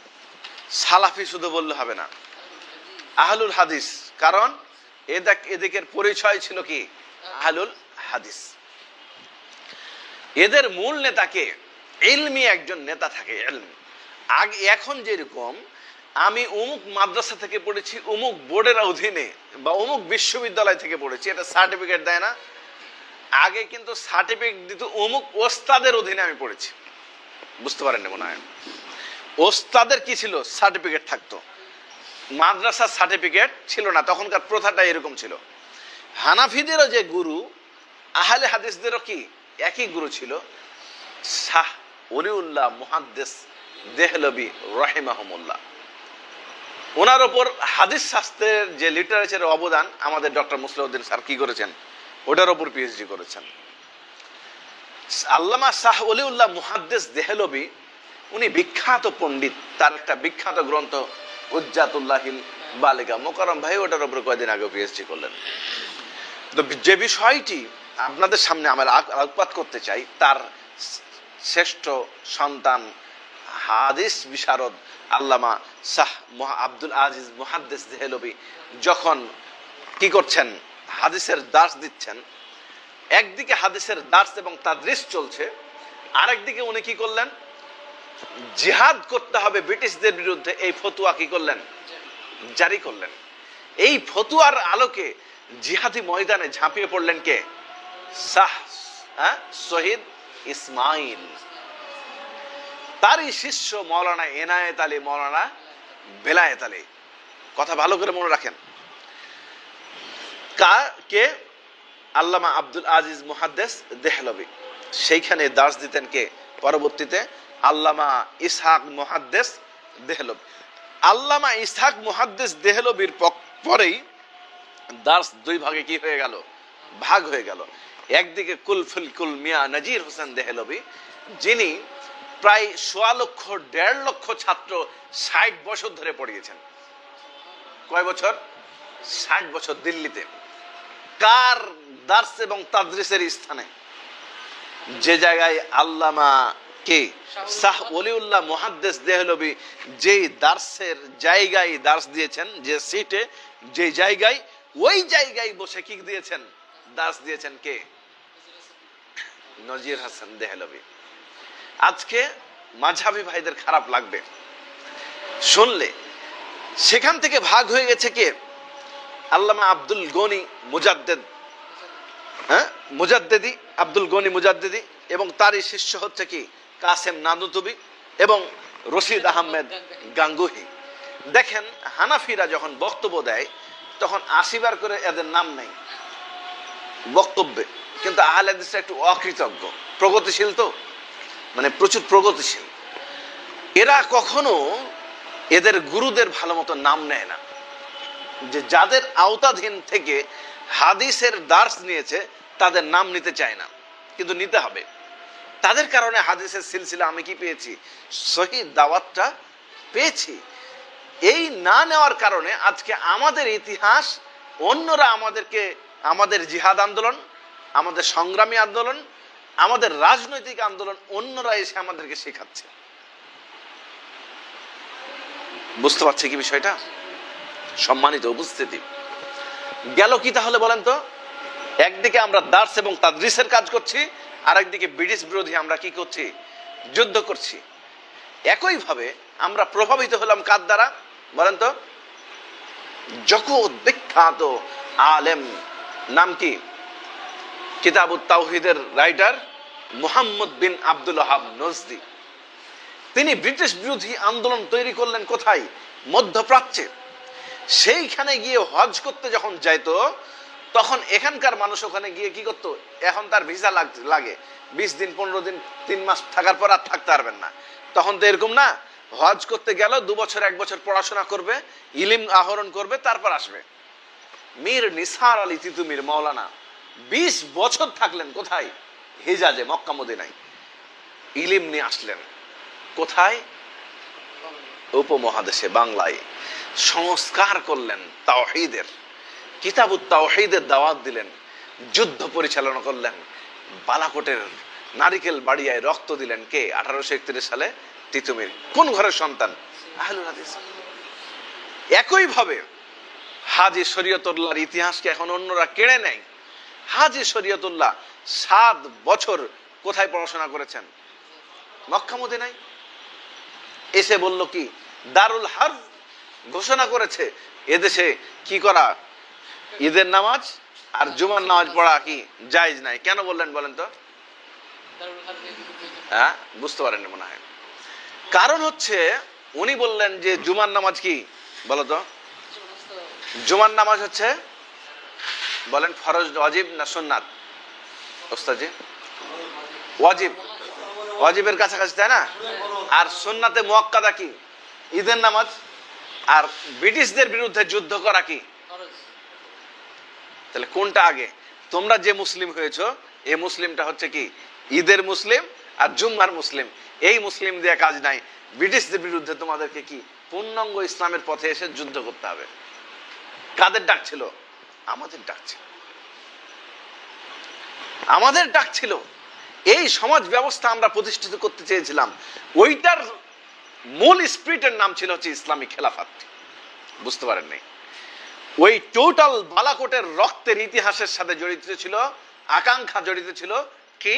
সালাফি শুধু বললে হবে না, আহলুল হাদিস। কারণ এদিকের পরিচয় ছিল কি? আহলুল হাদিস। এদের মূল নেতাকে ইলমি একজন নেতা থাকে। আগে এখন যেরকম আমি অমুক মাদ্রাসা থেকে পড়েছি, অমুক বোর্ডের অধীনে, বা অমুক বিশ্ববিদ্যালয় থেকে পড়েছি, এটা সার্টিফিকেট দেয় না। আগে কিন্তু সার্টিফিকেট দিত অমুক ওস্তাদের অধীনে আমি পড়েছি। বুঝতে পারেন না মনে হয়? ওস্তাদের কি ছিল? সার্টিফিকেট থাকতো। মাদ্রাসার সার্টিফিকেট ছিল না, তখনকার প্রথাটা এরকম ছিল। হানাফিদেরও যে গুরু, আহলে হাদিসদেরও কি একই গুরু ছিল, শাহ ওলিউল্লাহ মুহাদ্দিস দেহলভী রাহিমাহুমুল্লাহ। ওনার ওপর হাদিস শাস্ত্রের যে লিটারেচারের অবদান আমাদের ডক্টর মুসলিউদ্দিন স্যার কি করেছেন, ওটার ওপর পিএইচডি করেছেন। আল্লামা শাহ ওলিউল্লাহ মুহাদ্দিস দেহলভী, উনি বিখ্যাত পণ্ডিত, তার একটা বিখ্যাত গ্রন্থ হুজ্জাতুল্লাহিল বালিগা, মোকাররম ভাই ওটার উপরে কয়েকদিন আগে পিএইচডি করলেন। তো যে বিষয়টি আপনাদের সামনে আমরা আলোকপাত করতে চাই, তার শ্রেষ্ঠ সন্তান হাদিস বিশারদ আল্লামা শাহ আব্দুল আজিজ মুহাদ্দিস দেহলভী যখন কি করছেন, হাদিসের দার্স দিচ্ছেন, একদিকে হাদিসের দার্স এবং তাদরিস চলছে, আরেকদিকে উনি কি করলেন, জিহাদ করতে হবে ব্রিটিশদের বিরুদ্ধে, এই ফতোয়া কি করলেন, জারি করলেন। এই ফতোয়ার আলোকে জিহাদি ময়দানে ঝাঁপিয়ে পড়লেন কে, শাহ শহীদ ইসমাইল। তারই শিষ্য মৌলানা এনায়েত আলী, মৌলানা বেলায়েত আলী। কথা ভালো করে মনে রাখেন, কে, আল্লামা আব্দুল আজিজ মুহাদ্দিস দেহলভী। সেইখানে দার্স দিতেন কে, পরবর্তীতে আল্লামা ইসহাক মুহাদ্দিস দেহলভী। আল্লামা ইসহাক মুহাদ্দিস দেহলভীর পরেই দার্স দুই ভাগে কি হয়ে গেল, ভাগ হয়ে গেল। একদিকে কুল মিয়া নজির হোসেন দেহলভী, যিনি প্রায় 1.5 লক্ষ ছাত্র 60 বছর ধরে পড়িয়েছেন। কয় বছর? 60 বছর দিল্লিতে। কার দার্স এবং তাদরিসের স্থানে? যে জায়গায় আল্লামা কে শাহ ওলিউল্লাহ মুহাদ্দিস দেহলভী যেই দার্সের জায়গায় দার্স দিয়েছেন, যে সিটে, যে জায়গায়, ওই জায়গায় বসে কি দিয়েছেন, দার্স দিয়েছেন কে, নজির হাসান দেহলভী। আজকে মাঝহাবি ভাইদের খারাপ লাগবে শুনলে, সেখান থেকে ভাগ হয়ে গেছে কে, আল্লামা আব্দুল গনি মুজাদ্দেদ, মুজাদ্দেদি, আব্দুল গনি মুজাদ্দেদি, এবং তারই শিষ্য হচ্ছে কি কাসেম নানুতুবি এবং রশিদ আহমেদ গাঙ্গুহি। দেখেন, হানাফিরা যখন বক্তব্য দেয় তখন 80 বার করে এদের নাম নেই বক্তব্যে, কিন্তু আহলে হাদিসরা একটু অকৃতজ্ঞ, প্রগতিশীল তো, মানে প্রচুর প্রগতিশীল। এরা কখনো এদের গুরুদের ভালো মতো নাম নেয় না, যে যাদের আওতাধীন থেকে হাদিসের দার্স নিয়েছে তাদের নাম নিতে চায় না, কিন্তু নিতে হবে। তাদের কারণে হাদিসের সিলসিলা আমি কি পেয়েছি, সহিহ দাওয়াতটা পেয়েছি। এই না নেওয়ার কারণে আজকে আমাদের ইতিহাস, অন্যরা আমাদেরকে, আমাদের জিহাদ আন্দোলন, আমাদের সংগ্রামী আন্দোলন, আমাদের রাজনৈতিক আন্দোলন, অন্যরা এসে আমাদেরকে শেখাচ্ছে। বুঝতে পারছে কি বিষয়টা? সম্মানিত উপস্থিতি, গেল কি তাহলে বলেন তো? একদিকে আমরা দার্স এবং তাদরিসের কাজ করছি, আরেকদিকে ব্রিটিশ বিরোধী আমরা কি করছি, যুদ্ধ করছি। একইভাবে আমরা প্রভাবিত হলাম কার দ্বারা বলেন তো? জগৎ বিখ্যাত আলেম, নাম কি, কিতাবুত তাওহীদের রাইটার মুহাম্মদ বিন আব্দুল ওয়াহাব নজদি। তিনি ব্রিটিশ বিরোধী আন্দোলন তৈরি করলেন কোথায়, মধ্যপ্রাচ্যে। সেইখানে গিয়ে হজ করতে যখন যাইতো, তখন এখানকার মানুষ ওখানে গিয়ে কি করতো, এখন তার ভিসা লাগে 20 দিন 15 দিন 3 মাস থাকার পর আর থাকতে পারবেন না। তখন তো এরকম না, হজ করতে গেল 2 বছর 1 বছর পড়াশোনা করবে, ইলম আহরণ করবে, তারপর আসবে। মীর নিসার আলী তিতুমির মাওলানা 20 বছর থাকলেন কোথায়, হিজাজে, মক্কা মদিনায়, ইলম নিয়ে আসলেন। কোথায়? উপমহাদেশে, বাংলায় সংস্কার করলেন তাওহীদের, কিতাবুত তাওহীদের দাওয়াত দিলেন, যুদ্ধ পরিচালনা করলেন, বালাকোটের নারিকেল বাড়িয়ায় রক্ত দিলেন কে, 1831 সালে তিতুমির। কোন ঘরের সন্তান? আহলুল হাদিস। একইভাবে হাজী শরীয়তুল্লাহর ইতিহাসকে এখন অন্যরা কেড়ে নেয়। হাজী শরীয়তুল্লাহ 7 বছর কোথায় পড়াশোনা করেছেন? মক্কা মদিনায়। এসে বলল কি, দারুল হারব ঘোষণা করেছে এদেশে কি করা, ঈদের নামাজ আর জুমার নামাজ পড়া কি জায়েজ নাই। কেন বললেন বলেন তো? হ্যাঁ, বুঝতে পারেন মনে হয়। কারণ হচ্ছে উনি বললেন যে জুমার নামাজ কি বলতো, জুমার নামাজ হচ্ছে বলেন ফরজ, ওয়াজিব না সুন্নাত? ওস্তাদজি, ওয়াজিব, ওয়াজিবের কাছাকাছি, তাই না? আর সুন্নাতে মুআক্কাদা কি? ঈদের নামাজ। আর ব্রিটিশদের বিরুদ্ধে যুদ্ধ করা কি? তাহলে কোনটা আগে? তোমরা যে মুসলিম হয়েছো এই মুসলিমটা হচ্ছে কি ঈদের মুসলিম আর জুম্মার মুসলিম। এই মুসলিম দিয়ে কাজ নাই। ব্রিটিশদের বিরুদ্ধে তোমাদেরকে কি পূর্ণাঙ্গ ইসলামের পথে এসে যুদ্ধ করতে হবে। কাদের ডাক ছিল? আমাদের ডাক ছিল, আমাদের ডাক ছিল। এই সমাজ ব্যবস্থা আমরা প্রতিষ্ঠিত করতে চেয়েছিলাম, ওইটার মূল স্পিরিটের নাম ছিল হচ্ছে ইসলামী খেলাফত। বুঝতে পারেন নাই? ওই টোটাল বালাকোটের রক্তের ইতিহাসের সাথে জড়িত ছিল, আকাঙ্ক্ষা জড়িত ছিল কি?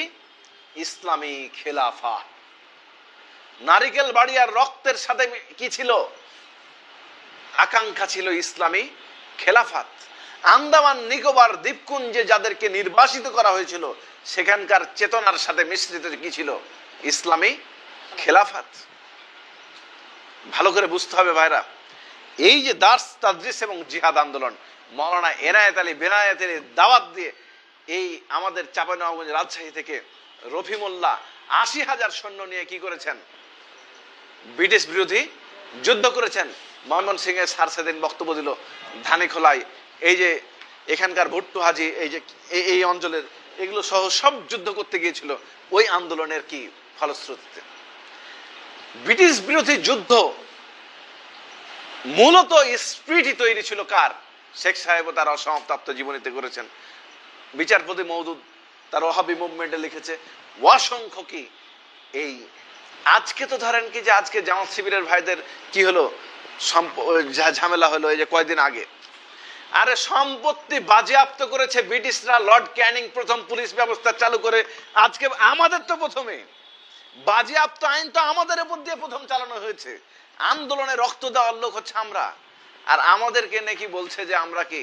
ইসলামী খেলাফত। নারিকেল বাড়িয়ার রক্তের সাথে কি ছিল? আকাঙ্ক্ষা ছিল ইসলামী খেলাফত। আন্দামান নিকোবর দ্বীপপুঞ্জে যাদেরকে নির্বাসিত করা হয়েছিল সেখানকার চেতনার সাথে মিশ্রিত কি ছিল? ইসলামী খেলাফত। ভালো করে বুঝতে হবে ভাইরা। এই যে দার্স তাদরিস এবং জিহাদ আন্দোলন, মাওলানা এনায়েত আলী বেনায়েতের দাওয়াত দিয়ে এই আমাদের চাঁপাইনবাবগঞ্জ রাজশাহী থেকে রফিমুল্লাহ ৮০,০০০ সৈন্য নিয়ে কি করেছেন? ব্রিটিশ বিরোধী যুদ্ধ করেছেন। ময়মনসিংহ এর স্যার সেদিন বক্তব্য দিল ধানেখোলায়, এই যে এখানকার ভুট্টো হাজি, এই যে এই অঞ্চলের এগুলো সহ সব যুদ্ধ করতে গিয়েছিল ওই আন্দোলনের কি ফলশ্রুতিতে। ব্রিটিশ বিরোধী যুদ্ধ মূলত স্পিরিটই তৈরি ছিল কার? শেখ সাহেবও তার অসমাপ্ত জীবনীতে করেছেন। বিচারপতি মওদুদ তার ওয়াহাবি মুভমেন্টে লিখেছে। অসংখ্য কি এই আজকে তো ধরেন কি যে আজকে জামাত শিবিরের ভাইদের কি হলো, ঝামেলা হলো এই যে কয়েকদিন আগে। আরে সম্পত্তি বাজেয়াপ্ত করেছে ব্রিটিশরা। লর্ড ক্যানিং প্রথম পুলিশ ব্যবস্থা চালু করে। আজকে আমাদের তো প্রথমে বাজেয়াপ্ত আইন তো আমাদের উপর দিয়ে প্রথম চালানো হয়েছে। আন্দোলনে রক্ত দেওয়ার লোক হচ্ছে আমরা, আর আমাদেরকে নাকি বলছে যে আমরা কি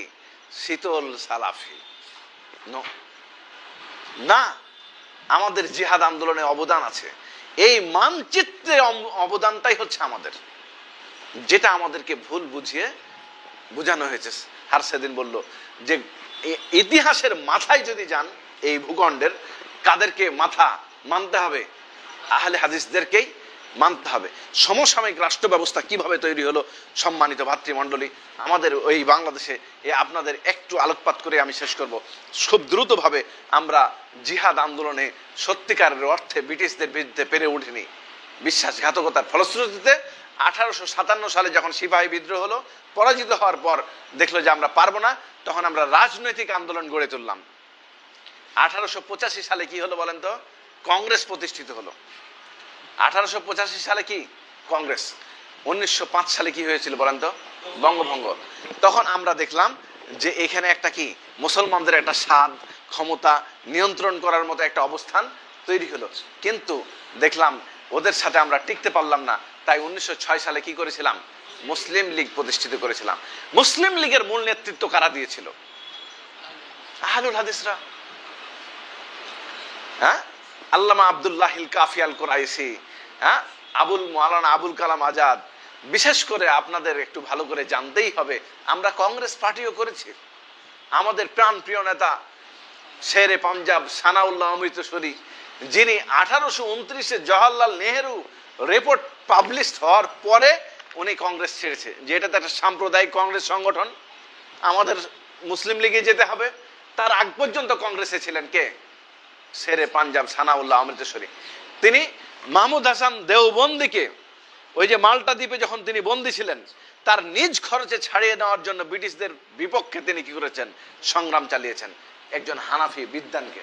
শীতল সালাফি। না, আমাদের জিহাদ আন্দোলনে অবদান আছে। এই মানচিত্রের অবদানটাই হচ্ছে আমাদের, যেটা আমাদেরকে ভুল বুঝিয়ে বোঝানো হয়েছে। আর সেদিন বলল যে ইতিহাসের মাথায় যদি যান এই ভূখণ্ডের, কাদেরকে মাথা মানতে হবে? আহলে হাদিসদেরকেই মানতে হবে। সমসাময়িক রাষ্ট্র ব্যবস্থা কিভাবে তৈরি হলো সম্মানিত ভাতৃমণ্ডলী, আমাদের ওই বাংলাদেশে আপনাদের একটু আলোকপাত করে আমি শেষ করব। খুব দ্রুতভাবে আমরা জিহাদ আন্দোলনে সত্যিকারের অর্থে ব্রিটিশদের বিরুদ্ধে পেরে উঠিনি। বিশ্বাসঘাতকতার ফলশ্রুতিতে 1857 সালে যখন সিপাহী বিদ্রোহ হলো, পরাজিত হওয়ার পর দেখলো যে আমরা পারবো না, তখন আমরা রাজনৈতিক আন্দোলন গড়ে তুললাম। 1885 সালে কি হলো বলেন তো? কংগ্রেস প্রতিষ্ঠিত হলো। 1885 সালে কি কংগ্রেস। 1905 সালে কি হয়েছিল বলেন তো? বঙ্গভঙ্গ। তখন আমরা দেখলাম যে এখানে একটা কি মুসলমানদের একটা স্বাদ, ক্ষমতা নিয়ন্ত্রণ করার মতো একটা অবস্থান তৈরি হলো। কিন্তু দেখলাম ওদের সাথে আমরা টিকতে পারলাম না। তাই 1906 সালে কি করেছিলাম? মুসলিম লীগ প্রতিষ্ঠিত করেছিলাম। মুসলিম লীগের মূল নেতৃত্ব কারা দিয়েছিল? আহলুল হাদিসরা। হ্যাঁ, আল্লামা আব্দুল্লাহিল কাফি আল কুরাইশি, হ্যাঁ, মাওলানা আবুল কালাম আজাদ। বিশেষ করে আপনাদের একটু ভালো করে জানতেই হবে, আমরা কংগ্রেস পার্টিও করেছি। আমাদের প্রাণ প্রিয় নেতা শেরে পাঞ্জাব সানাউল্লাহ অমৃতসরী, যিনি 1829-এ জওহরলাল নেহেরু রিপোর্ট পাবলিশ হওয়ার পরে উনি কংগ্রেস ছেড়েছে, যে এটা তো একটা সাম্প্রদায়িক কংগ্রেস সংগঠন, আমাদের মুসলিম লীগে যেতে হবে। তার আগ পর্যন্ত কংগ্রেসে ছিলেন কে? শেরে পাঞ্জাব সানাউল্লাহ অমৃতসরী। তিনি মাহমুদ হাসান দেওবন্দিকে ওই যে মাল্টা দ্বীপে যখন তিনি বন্দী ছিলেন, তার নিজ খরচে ছাড়িয়ে নেওয়ার জন্য ব্রিটিশদের বিপক্ষে তিনি কি করেছেন? সংগ্রাম চালিয়েছেন। একজন হানাফি বিদ্বানকে।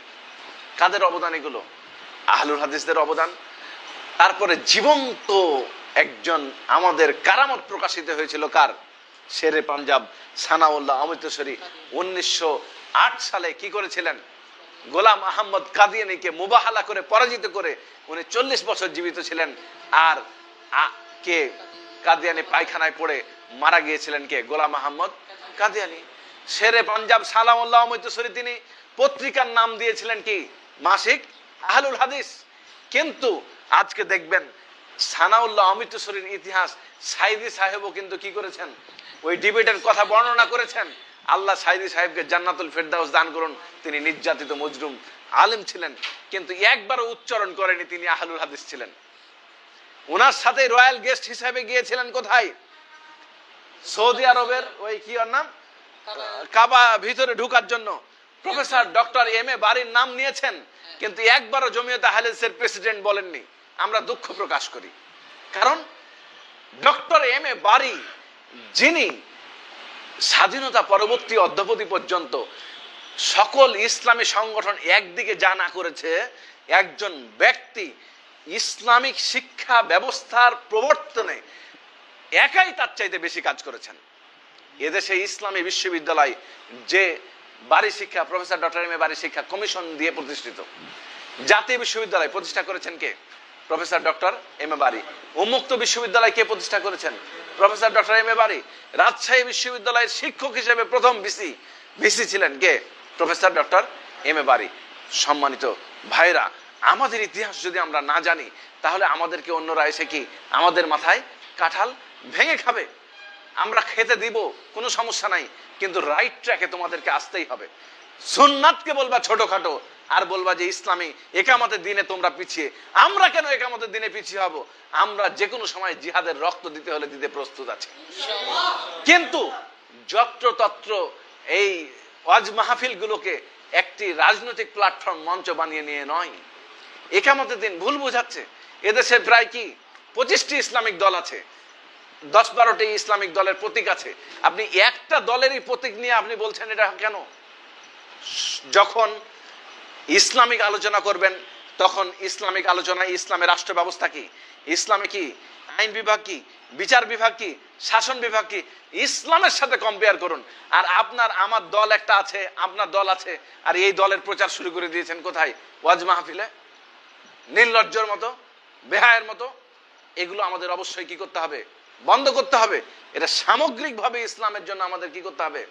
কাদের অবদান এগুলো? আহলুল হাদিসদের অবদান। তারপরে জীবন্ত একজন আমাদের কারামত প্রকাশিত হয়েছিল কার? শেরে পাঞ্জাব সানাউল্লাহ অমৃতসরী 1908 সালে কি করেছিলেন? গোলাম আহমদ কাদিয়ানীকে মুবাহালা করে পরাজিত করে উনি 40 বছর জীবিত ছিলেন। আর কে? কাদিয়ানী পায়খানায় পড়ে মারা গিয়েছিলেন কে? গোলাম আহমদ কাদিয়ানী। শেরে পাঞ্জাব সালামুল্লাহ অমৃতসরী তিনি পত্রিকার নাম দিয়েছিলেন কি? মাসিক আহলুল হাদিস। কিন্তু আজকে দেখবেন সানাউল্লাহ অমৃতসরীর ইতিহাস সাইদি সাহেবও কিন্তু কি করেছেন? ওই ডিবেটের কথা বর্ণনা করেছেন। আল্লাহ সাইদি সাহেবকে জান্নাতুল ফেরদাউস দান করুন। তিনি নির্যাতিত মজলুম আলেম ছিলেন, কিন্তু একবারও উচ্চারণ করেনি তিনি আহলুল হাদিস ছিলেন। ওনার সাথে রয়্যাল গেস্ট হিসেবে গিয়েছিলেন কোথায়? সৌদি আরবের ওই কি ওর নাম, কাবা ভিতরে ঢোকার জন্য প্রফেসর ডক্টর এম এ বারির নাম নিয়েছেন, কিন্তু একবারও জমিয়তে আহলে হাদিসের প্রেসিডেন্ট বলেননি। আমরা দুঃখ প্রকাশ করি, কারণ ডক্টর এম এ বারি, যিনি স্বাধীনতা পরবর্তী অদ্যাবধি পর্যন্ত সকল ইসলামী সংগঠন একদিকে যা না করেছে, একজন ব্যক্তি ইসলামিক শিক্ষা ব্যবস্থার প্রবর্তনে একাই তার চাইতে বেশি কাজ করেছেন। এদেশে ইসলামী বিশ্ববিদ্যালয় যে বাড়ি শিক্ষা, প্রফেসর ডক্টর এম এ বাড়ি শিক্ষা কমিশন দিয়ে প্রতিষ্ঠিত, জাতীয় বিশ্ববিদ্যালয় প্রতিষ্ঠা করেছেন কে? প্রফেসর ডক্টর এম এ বাড়ি। উন্মুক্ত বিশ্ববিদ্যালয় কে প্রতিষ্ঠা করেছেন? প্রফেসর ডক্টর এম এ বাড়ি। রাজশাহী বিশ্ববিদ্যালয়ের শিক্ষক হিসেবে প্রথম ভিসি ছিলেন কে? প্রফেসর ডক্টর এম এ বাড়ি। সম্মানিত ভাইরা, আমাদের ইতিহাস যদি আমরা না জানি, তাহলে আমাদেরকে অন্যরা এসে কি আমাদের মাথায় কাঁঠাল ভেঙে খাবে? আমরা খেতে দিব, কোনো সমস্যা নাই, কিন্তু রাইট ট্র্যাকে তোমাদেরকে আসতেই হবে। সুন্নাতকে বলবা ছোটখাটো, আর বলবা যে ইসলামী একামতের দিনে তোমরা পিছিয়ে। আমরা কেন একামতের দিনে পিছিয়ে হব? আমরা যে কোনো সময় জিহাদের রক্ত দিতে হলে দিতে প্রস্তুত আছি। কিন্তু যত্রতত্র এই ওয়াজ মাহফিল গুলোকে একটি রাজনৈতিক প্ল্যাটফর্ম, মঞ্চ বানিয়ে নিয়ে নয়। একামতের দিন ভুল বোঝাচ্ছে। এদেশে প্রায় কি 25টি ইসলামিক দল আছে, 10-12টি ইসলামিক দলের প্রতীক আছে। আপনি একটা দলেরই প্রতীক নিয়ে আপনি বলছেন এটা কেন? যখন ইসলামিক আলোচনা করবেন, তখন ইসলামিক আলোচনায় ইসলামের রাষ্ট্র ব্যবস্থা কি, ইসলামে কি আইন বিভাগ কি, বিচার বিভাগ কি, শাসন বিভাগ কি, ইসলামের সাথে কম্পেয়ার করুন। আর আমার দল একটা আছে, আপনার দল আছে, আর এই দলের প্রচার শুরু করে দিয়েছেন কোথায়? ওয়াজ মাহফিলে, নির্লজ্জর মতো, বেহায়ের মতো। এগুলো আমাদের অবশ্যই কি করতে হবে? বন্ধ করতে হবে। এটা সামগ্রিকভাবে ইসলামের জন্য আমাদের কি করতে হবে?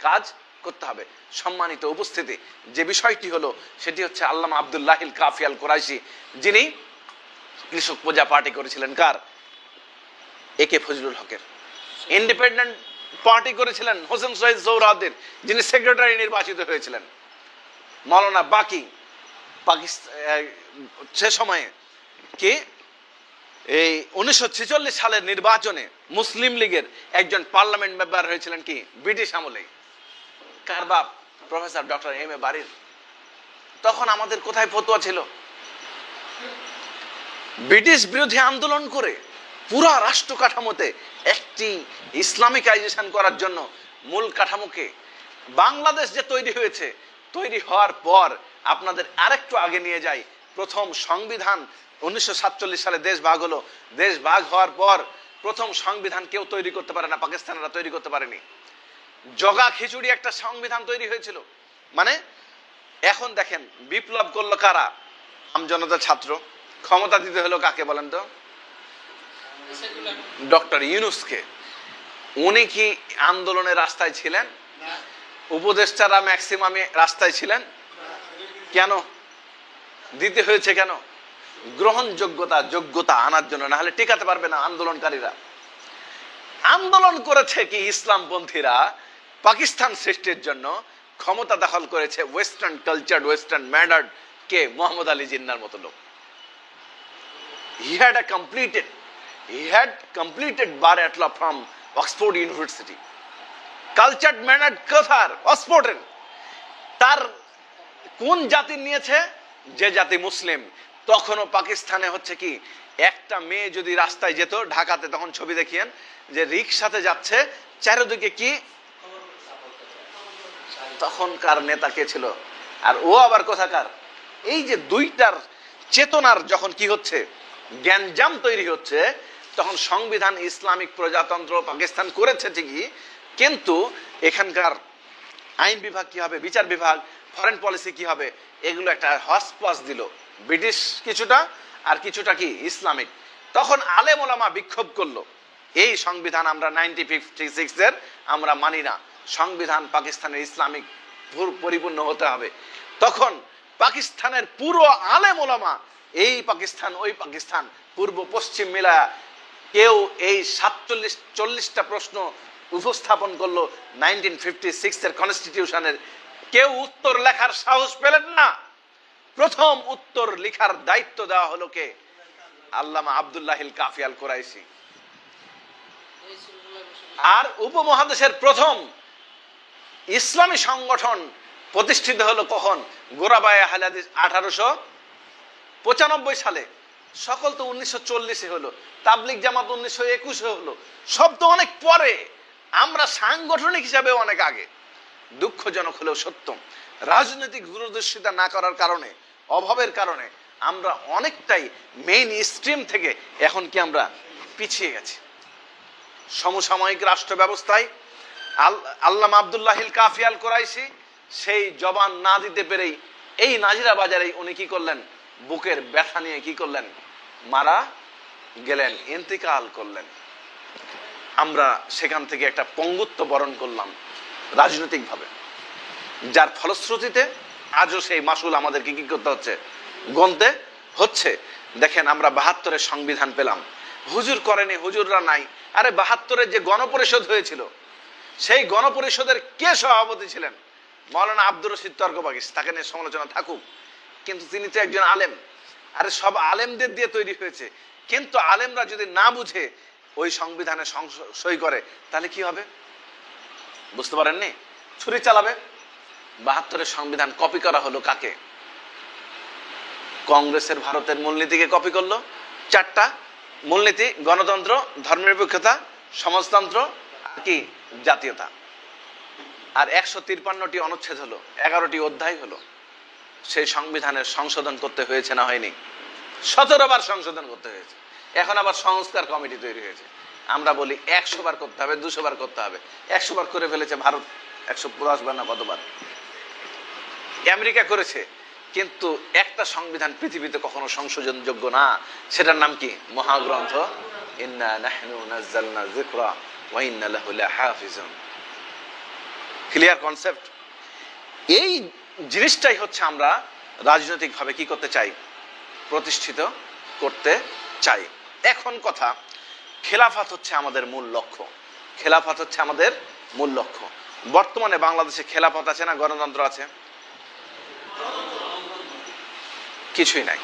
কাজ করতে হবে। সম্মানিত উপস্থিতি, যে বিষয়টি হলো সেটি হচ্ছে আল্লামা আব্দুল্লাহিল কাফি আল কুরাইশি, যিনি কৃষক প্রজা পার্টি করেছিলেন। কার? একে ফজলুল হকের। ইন্ডিপেন্ডেন্ট পার্টি করেছিলেন হোসেন শহীদ সোহরাওয়ার্দীর, যিনি সেক্রেটারি নির্বাচিত হয়েছিলেন। মাওলানা বাকি পাকিস্তান সে সময়ে কি এই 1946 সালের নির্বাচনে মুসলিম লীগের একজন পার্লামেন্ট মেম্বার হয়েছিলেন কি ব্রিটিশ আমলে। কার বাপ? Professor doctor M A বারির। তখন আমাদের কোথায় ফতোয়া ছিল? ব্রিটিশ বিরোধী আন্দোলন করে পুরা রাষ্ট্র কাঠামোতে একটি ইসলামিকাইজেশন করার জন্য মূল কাঠামোকে বাংলাদেশ যে তৈরি হয়েছে, তৈরি হওয়ার পর আপনাদের আরেকটু আগে নিয়ে যাই। প্রথম সংবিধান 1947 সালে দেশ ভাগ হলো। দেশ ভাগ হওয়ার পর প্রথম সংবিধান কেউ তৈরি করতে পারে না, পাকিস্তানিরা তৈরি করতে পারেনি। জগা খিচুড়ি একটা সংবিধান তৈরি হয়েছিল। মানে এখন দেখেন বিপ্লব করলো কারা? আমজনতা, ছাত্র। ক্ষমতা দিতে হলো কাকে বলেন তো? ডক্টর ইউনূসকে। উনি কি আন্দোলনের রাস্তায় ছিলেন? উপদেষ্টারা ম্যাক্সিমামে রাস্তায় ছিলেন। কেন দিতে হয়েছে? কেন? যোগ্যতা আনার জন্য, না হলে টিকাতে পারবে না আন্দোলনকারীরা। আন্দোলন করেছে কি ইসলামপন্থীরা পাকিস্তান সৃষ্টির জন্য। ক্ষমতা দখল করেছে ওয়েস্টার্ন কালচার, ওয়েস্টার্ন ম্যানার্ড কে? মোহাম্মদ আলী জিন্নাহর মতো লোক। He had completed bar at law from Oxford University. Cultured mannered কথার অক্সফোর্ডের। তার কোন জাতি নিয়েছে? যে জাতি মুসলিম। তখনও পাকিস্তানে হচ্ছে কি, একটা মেয়ে যদি রাস্তায় যেত ঢাকাতে, তখন ছবি দেখিয়েন যে রিকশাতে যাচ্ছে, চারিদিকে কি তখনকার নেতা কে ছিল? আর ও আবার কোথাকার? এই যে দুইটার চেতনার যখন কি হচ্ছে, জ্ঞানজাম তৈরি হচ্ছে, তখন সংবিধান ইসলামিক প্রজাতন্ত্র পাকিস্তান করেছে ঠিকই, কিন্তু এখানকার আইন বিভাগ কি হবে, বিচার বিভাগ, ফরেন পলিসি কি হবে, এগুলো একটা হসপস দিল ব্রিটিশ কিছুটা, আর কিছুটা কি ইসলামিক। তখন আলেম ওলামা বিক্ষোভ করলো, এই সংবিধান আমরা 1956 এর আমরা মানি না, সংবিধান পাকিস্তানের ইসলামিক পরিপূর্ণ হতে হবে। তখন পাকিস্তানের পুরো আলেম ওলামা, এই পাকিস্তান ওই পাকিস্তান, পূর্ব পশ্চিম মিলা, কেউ এই 47-40টা প্রশ্ন উপস্থাপন করলো 1956 এর কনস্টিটিউশনের। কেউ উত্তর লেখার সাহস পেলেন না। প্রথম উত্তর লেখার দায়িত্ব দেওয়া হলো কে? আল্লামা আব্দুল্লাহিল কাফি আল কুরাইশি। আর উপমহাদেশের প্রথম ইসলামী সংগঠন প্রতিষ্ঠিত হলো কখন? গোরাবায়ে আহলে হাদিস 1895 সালে। সকল তো 1940-এ হলো, তাবলিগ জামাত 1921-এ হলো, সব তো অনেক পরে, আমরা সাংগঠনিক হিসাবে অনেক আগে। দুঃখজনক হলেও সত্য, রাজনৈতিক দূরদর্শিতা না করার কারণে, অভাবের কারণে আমরা অনেকটাই মেইন স্ট্রিম থেকে এখন কি আমরা পিছিয়ে গেছি। সমসাময়িক রাষ্ট্র ব্যবস্থায় আল্লামা আব্দুল্লাহিল কাফি আল কুরাইশি সেই জবান না দিতে পেরেই এই নাজিরা বাজারেই উনি কি করলেন? বুকের ব্যথা নিয়ে কি করলেন? মারা গেলেন, ইন্তিকাল করলেন। আমরা সেখান থেকে একটা পঙ্গুত্ব বরণ করলাম রাজনৈতিকভাবে, যার ফলশ্রুতিতে আজও সেই মাসুল আমাদেরকে কি করতে হচ্ছে? গণতে হচ্ছে। দেখেন, আমরা 72-এর সংবিধান পেলাম, হুজুর করেনি, হুজুররা নাই। আরে 72-এর যে গণপরিষদ হয়েছিল, সেই গণপরিষদের কে সভাপতি ছিলেন? মৌলানা আব্দুর রশিদ তর্কবাগীশ, তাকে নিয়ে সমালোচনা থাকুক, কিন্তু তিনি তো একজন আলেম। আরে সব আলেমদের দিয়ে তৈরি হয়েছে, কিন্তু আলেমরা যদি না বুঝে ওই সংবিধানে সই করে তাহলে কি হবে? বুঝতে পারেননি? ছুরি চালাবে। 72-এর সংবিধান কপি করা হলো কাকে? কংগ্রেসের ভারতের মূলনীতিকে কপি করলো। 4টা মূলনীতি: গণতন্ত্র, ধর্মনিরপেক্ষতা, সমাজতন্ত্র আর কি জাতীয়তা। আর 153টি অনুচ্ছেদ হলো, 11টি অধ্যায় হলো। সেই সংবিধানের সংশোধন করতে হয়েছে না হয়নি? 17 বার সংশোধন করতে হয়েছে। এখন আবার সংস্কার কমিটি তৈরি হয়েছে। আমরা বলি 100 বার করতে হবে, 200 বার করতে হবে। 100 বার করে ফেলেছে ভারত, 150 বার না কতবার। আমেরিকা করেছে, কিন্তু একটা সংবিধান পৃথিবীতে কখনো সংশোধনযোগ্য না। সেটার নাম কি? মহাগ্রন্থ। ইন্না নাহনু নাযালনা যিকরা ওয়া ইন্না লাহু লাহাফিজুন। Clear concept? এই জিনিসটাই হচ্ছে আমরা রাজনৈতিকভাবে কি করতে চাই? প্রতিষ্ঠিত করতে চাই। এখন কথা, খেলাফত হচ্ছে আমাদের মূল লক্ষ্য। খেলাফত হচ্ছে আমাদের মূল লক্ষ্য। বর্তমানে বাংলাদেশে খেলাফত আছে না গণতন্ত্র আছে? কিছুই নাই।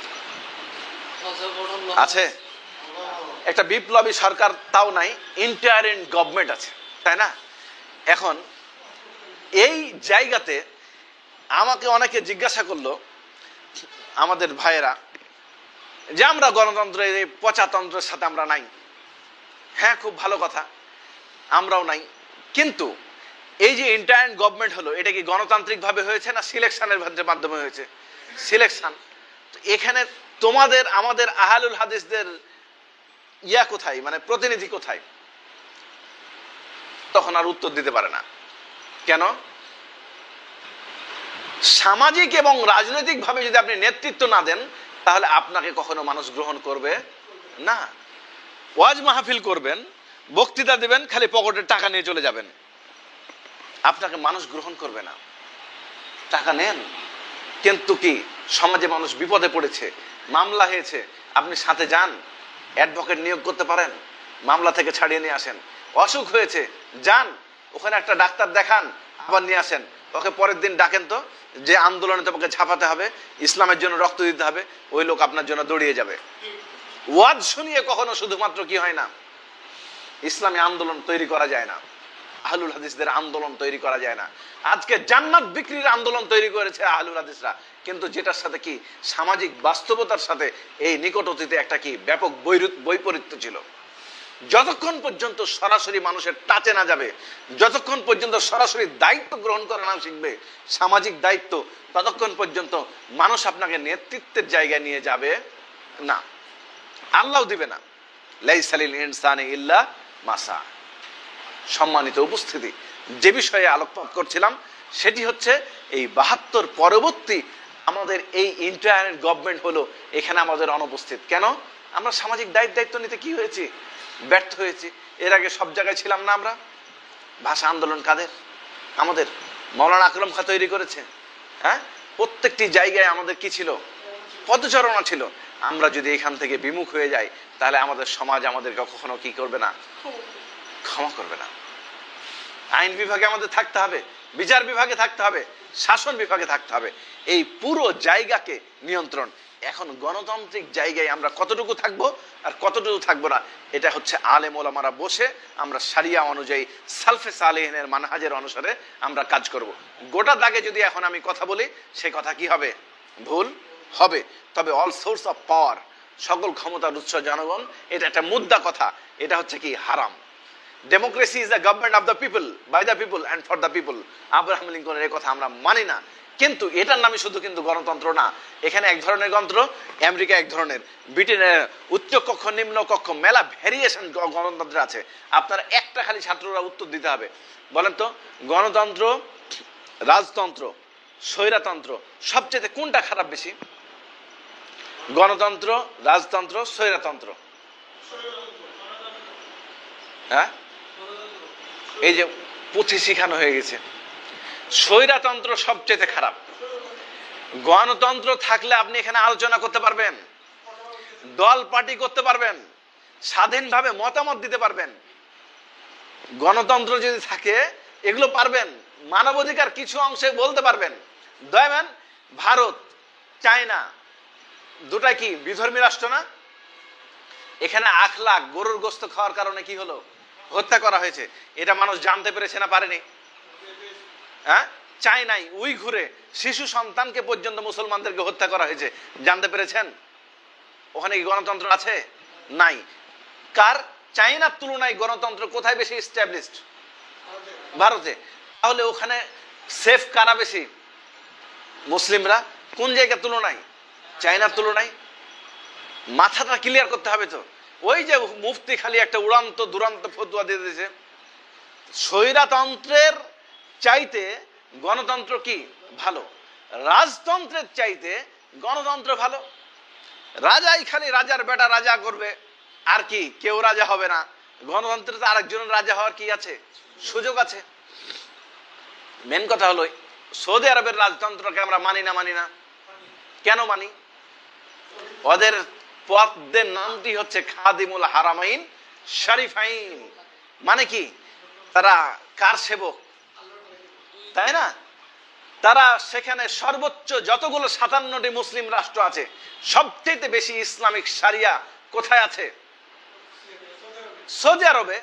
আছে একটা বিপ্লবী সরকার, তাও নাই। ইন্টারিম গভর্নমেন্ট আছে, তাই না? এখন এই জায়গাতে আমাকে অনেকে জিজ্ঞাসা করলো, আমাদের ভাইয়েরা, যে আমরা গণতন্ত্রের এই পচাতন্ত্রের সাথে আমরা নাই। হ্যাঁ, খুব ভালো কথা, আমরাও নাই। কিন্তু এই যে ইন্টারিম গভর্নমেন্ট হলো, এটা কি গণতান্ত্রিক ভাবে হয়েছে না সিলেকশনের মাধ্যমে হয়েছে? সিলেকশন। এখানে তোমাদের আমাদের আহলুল হাদিসদের ইয়া কোথায়, মানে প্রতিনিধি কোথায়? তখন আর উত্তর দিতে পারে না। কেন? সামাজিক এবং রাজনৈতিক ভাবে যদি আপনি নেতৃত্ব না দেন, তাহলে আপনাকে কখনো মানুষ গ্রহণ করবে না। ওয়াজ মাহফিল করবেন, বক্তৃতা দিবেন, খালি পকেটের টাকা নিয়ে চলে যাবেন, আপনাকে মানুষ গ্রহণ করবে না। টাকা নেন, কিন্তু কি সমাজে মানুষ বিপদে পড়েছে, মামলা হয়েছে, আপনি সাথে যান, অ্যাডভোকেট নিয়োগ করতে পারেন, মামলা থেকে ছাড়িয়ে নিয়ে আসেন। অসুখ হয়েছে, যান, ওখানে একটা ডাক্তার দেখান, আবার নিয়ে আসেন। ওকে পরের দিন ডাকেন তো, যে আন্দোলনে তোমাকে ঝাঁপাতে হবে, ইসলামের জন্য রক্ত দিতে হবে, ওই লোক আপনার জন্য দৌড়িয়ে যাবে। ওয়াজ শুনিয়ে কখনো শুধুমাত্র কি হয় না, ইসলামী আন্দোলন তৈরি করা যায় না, আহলুল হাদিসদের আন্দোলন তৈরি করা যায় না। আজকে জান্নাত বিক্রির আন্দোলন তৈরি করেছে আহলুল হাদিসরা, কিন্তু যেটার সাথে কি সামাজিক বাস্তবতার সাথে এই নিকট অতীতে একটা কি ব্যাপক বৈপরীত্য ছিল। যতক্ষণ পর্যন্ত সরাসরি মানুষের টাচে না যাবে, যতক্ষণ পর্যন্ত সরাসরি দায়িত্ব গ্রহণ করা না শিখবে, সামাজিক দায়িত্ব, ততক্ষণ পর্যন্ত মানুষ আপনাকে নেতৃত্বের জায়গায় নিয়ে যাবে না, আল্লাহ দিবে না। লাইসা লিল ইনসানি ইল্লা মা সা। সম্মানিত উপস্থিতি, যে বিষয়ে আলোকপাত করছিলাম সেটি হচ্ছে এই 72 পরবর্তী আমাদের এই ইন্টারিম গভর্নমেন্ট হলো, এখানে আমাদের অনুপস্থিত। কেন? আমরা সামাজিক দায়িত্ব নিতে কি হয়েছি? ব্যর্থ হয়েছি। এর আগে সব জায়গায় ছিলাম না আমরা। ভাষা আন্দোলন কাদের? আমাদের। মৌলানা আকরম খাঁ তৈরি করেছে। হ্যাঁ, প্রত্যেকটি জায়গায় আমাদের কি ছিল? পদচারণা ছিল। আমরা যদি এখান থেকে বিমুখ হয়ে যাই, তাহলে আমাদের সমাজ আমাদেরকে কখনো কি করবে না? ক্ষমা করবে না। আইন বিভাগে আমাদের থাকতে হবে, বিচার বিভাগে থাকতে হবে, শাসন বিভাগে থাকতে হবে। এই পুরো জায়গাকে নিয়ন্ত্রণ এখন গণতান্ত্রিক জায়গায় আমরা কতটুকু থাকবো আর কতটুকু থাকবো না, এটা হচ্ছে আলেম ওলামারা বসে আমরা শারিয়া অনুযায়ী সালফে সালেহিনের মানহাজের অনুসারে আমরা কাজ করব। গোটা দাগে যদি এখন আমি কথা বলি, সেই কথা কি হবে? ভুল হবে। তবে অল সোর্স অফ পাওয়ার, সকল ক্ষমতার উৎস জনগণ, এটা একটা মুদ্রা কথা, এটা হচ্ছে কি হারাম। Democracy is the government of the people, by the people and for the people. Abraham লিঙ্কনের এই কথা আমরা মানি না, কিন্তু এটার নামই শুধু কিন্তু গণতন্ত্র না। এখানে এক ধরনের গণতন্ত্র, আমেরিকা এক ধরনের, ব্রিটেনের উচ্চ কক্ষ নিম্ন কক্ষ মেলা ভ্যারিয়েশন গণতন্ত্র আছে। আপনারা একটা খালি ছাত্ররা উত্তর দিতে হবে, বলেন তো গণতন্ত্র, রাজতন্ত্র, স্বৈরতন্ত্র সবচেয়ে কোনটা খারাপ বেশি? গণতন্ত্র, রাজতন্ত্র, স্বৈরতন্ত্র? হ্যাঁ, এই যে পুঁথি শিখানো হয়ে গেছে, স্বৈরতন্ত্র সবচেয়ে খারাপ। গণতন্ত্র থাকলে আপনি এখানে আলোচনা করতে পারবেন, দল পার্টি করতে পারবেন, স্বাধীনভাবে মতামত দিতে পারবেন। গণতন্ত্র যদি থাকে এগুলো পারবেন, মানবাধিকার কিছু অংশে বলতে পারবেন। দয়ামান ভারত, চায়না দুটা কি বিধর্মী রাষ্ট্র না? এখানে 8 লাখ গরুর গোস্ত খাওয়ার কারণে কি হলো? হত্যা করা হয়েছে। এটা মানুষ জানতে পেরেছে না পারেনি? হ্যাঁ, চায়নায় উইঘুরে শিশু সন্তানকে পর্যন্ত মুসলমানদেরকে হত্যা করা হয়েছে, জানতে পেরেছেন? ওখানে কি গণতন্ত্র আছে? নাই। কার? চায়নার তুলনায় গণতন্ত্র কোথায় বেশি এস্টাবলিশড? ভারতে। তাহলে ওখানে সেফ কারা বেশি? মুসলিমরা। কোন জায়গার তুলনায়? চায়নার তুলনায়। মাথাটা ক্লিয়ার করতে হবে তো। ওই যে মুফতি খালি একটা উড়ান্ত দুরান্ত ফতোয়া দিয়ে দিয়েছে, স্বৈরতন্ত্রের চাইতে গণতন্ত্র কি ভালো, রাজতন্ত্রের চাইতে গণতন্ত্র ভালো। রাজাই খালি রাজার বেটা রাজা করবে, আর কি কেউ রাজা হবে না। গণতন্ত্রে তো আরেকজনের রাজা হওয়ার কি আছে? সুযোগ আছে। মেন কথা হলো সৌদি আরবের রাজতন্ত্রকে আমরা মানি না? কেন মানি? ওদের পদের নামটি হচ্ছে খাদিমুল হারামাইন শরীফাইন। মানে কি? তারা কার সেবক, তাই না? তারা সেখানে সর্বোচ্চ যতগুলো 57টি মুসলিম রাষ্ট্র আছে, সবচেয়ে বেশি ইসলামিক শারিয়া কোথায় আছে? সৌদি আরবে।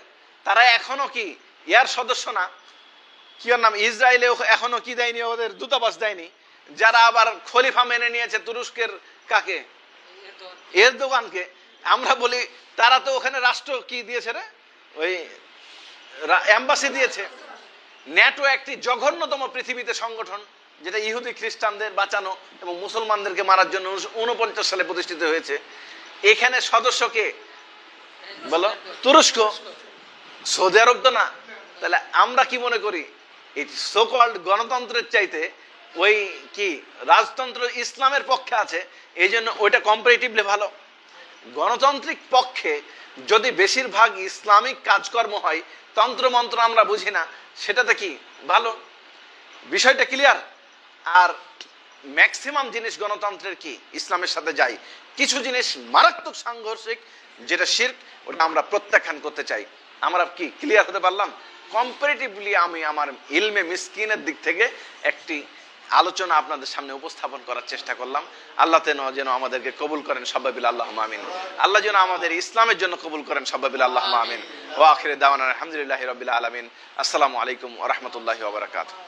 তারা এখনো কি ইয়ার সদস্য না? কি ওর নাম, ইসরায়েলে এখনো কি দেয়নি, ওদের দূতাবাস দেয়নি। যারা আবার খলিফা মেনে নিয়েছে তুরস্কের কাকে? এরদোগানকে। আমরা বলি তারা তো ওখানে রাষ্ট্র কি দিয়েছে রে, ওই এম্বাসি দিয়েছে। ন্যাটো একটি জঘন্যতম পৃথিবীতে সংগঠন, যেটা ইহুদি খ্রিস্টানদের বাঁচানো এবং মুসলমানদেরকে মারার জন্য 49 সালে প্রতিষ্ঠিত হয়েছে। এখানে সদস্য কে বলো? তুরস্ক। সৌদি আরব তো না। তাহলে আমরা কি মনে করি, এই সো কল্ড গণতন্ত্রের চাইতে ওই কি রাজতন্ত্র ইসলামের পক্ষে আছে, এই জন্য ওইটা কম্পারেটিভলি ভালো। গণতান্ত্রিক পক্ষে যদি বেশিরভাগ ইসলামিক কাজকর্ম হয়, তন্ত্রমন্ত্র আমরা বুঝি না, সেটাতে কি ভালো? বিষয়টা ক্লিয়ার। আর ম্যাক্সিমাম জিনিস গণতন্ত্রের কি ইসলামের সাথে যায়। কিছু জিনিস মারাত্মক সাংঘর্ষিক, যেটা শিরক, ওটা আমরা প্রত্যাখ্যান করতে চাই। আমরা কি ক্লিয়ার হতে পারলাম? কম্পারেটিভলি আমি আমার ইলমে মিসকিনের দিক থেকে একটি আলোচনা আপনাদের সামনে উপস্থাপন করার চেষ্টা করলাম। আল্লাহ যেন আমাদেরকে কবুল করেন, সবাই বিল আল্লাহুম্মা আমিন। আল্লাহ যেন আমাদের ইসলামের জন্য কবুল করেন, সবাই বিল আল্লাহুম্মা আমিন। ওয়া আখিরু দাওয়ানা আলহামদুলিল্লাহি রাব্বিল আলামিন। আসসালামু আলাইকুম ওয়া রাহমাতুল্লাহি ওয়া বারাকাতুহু।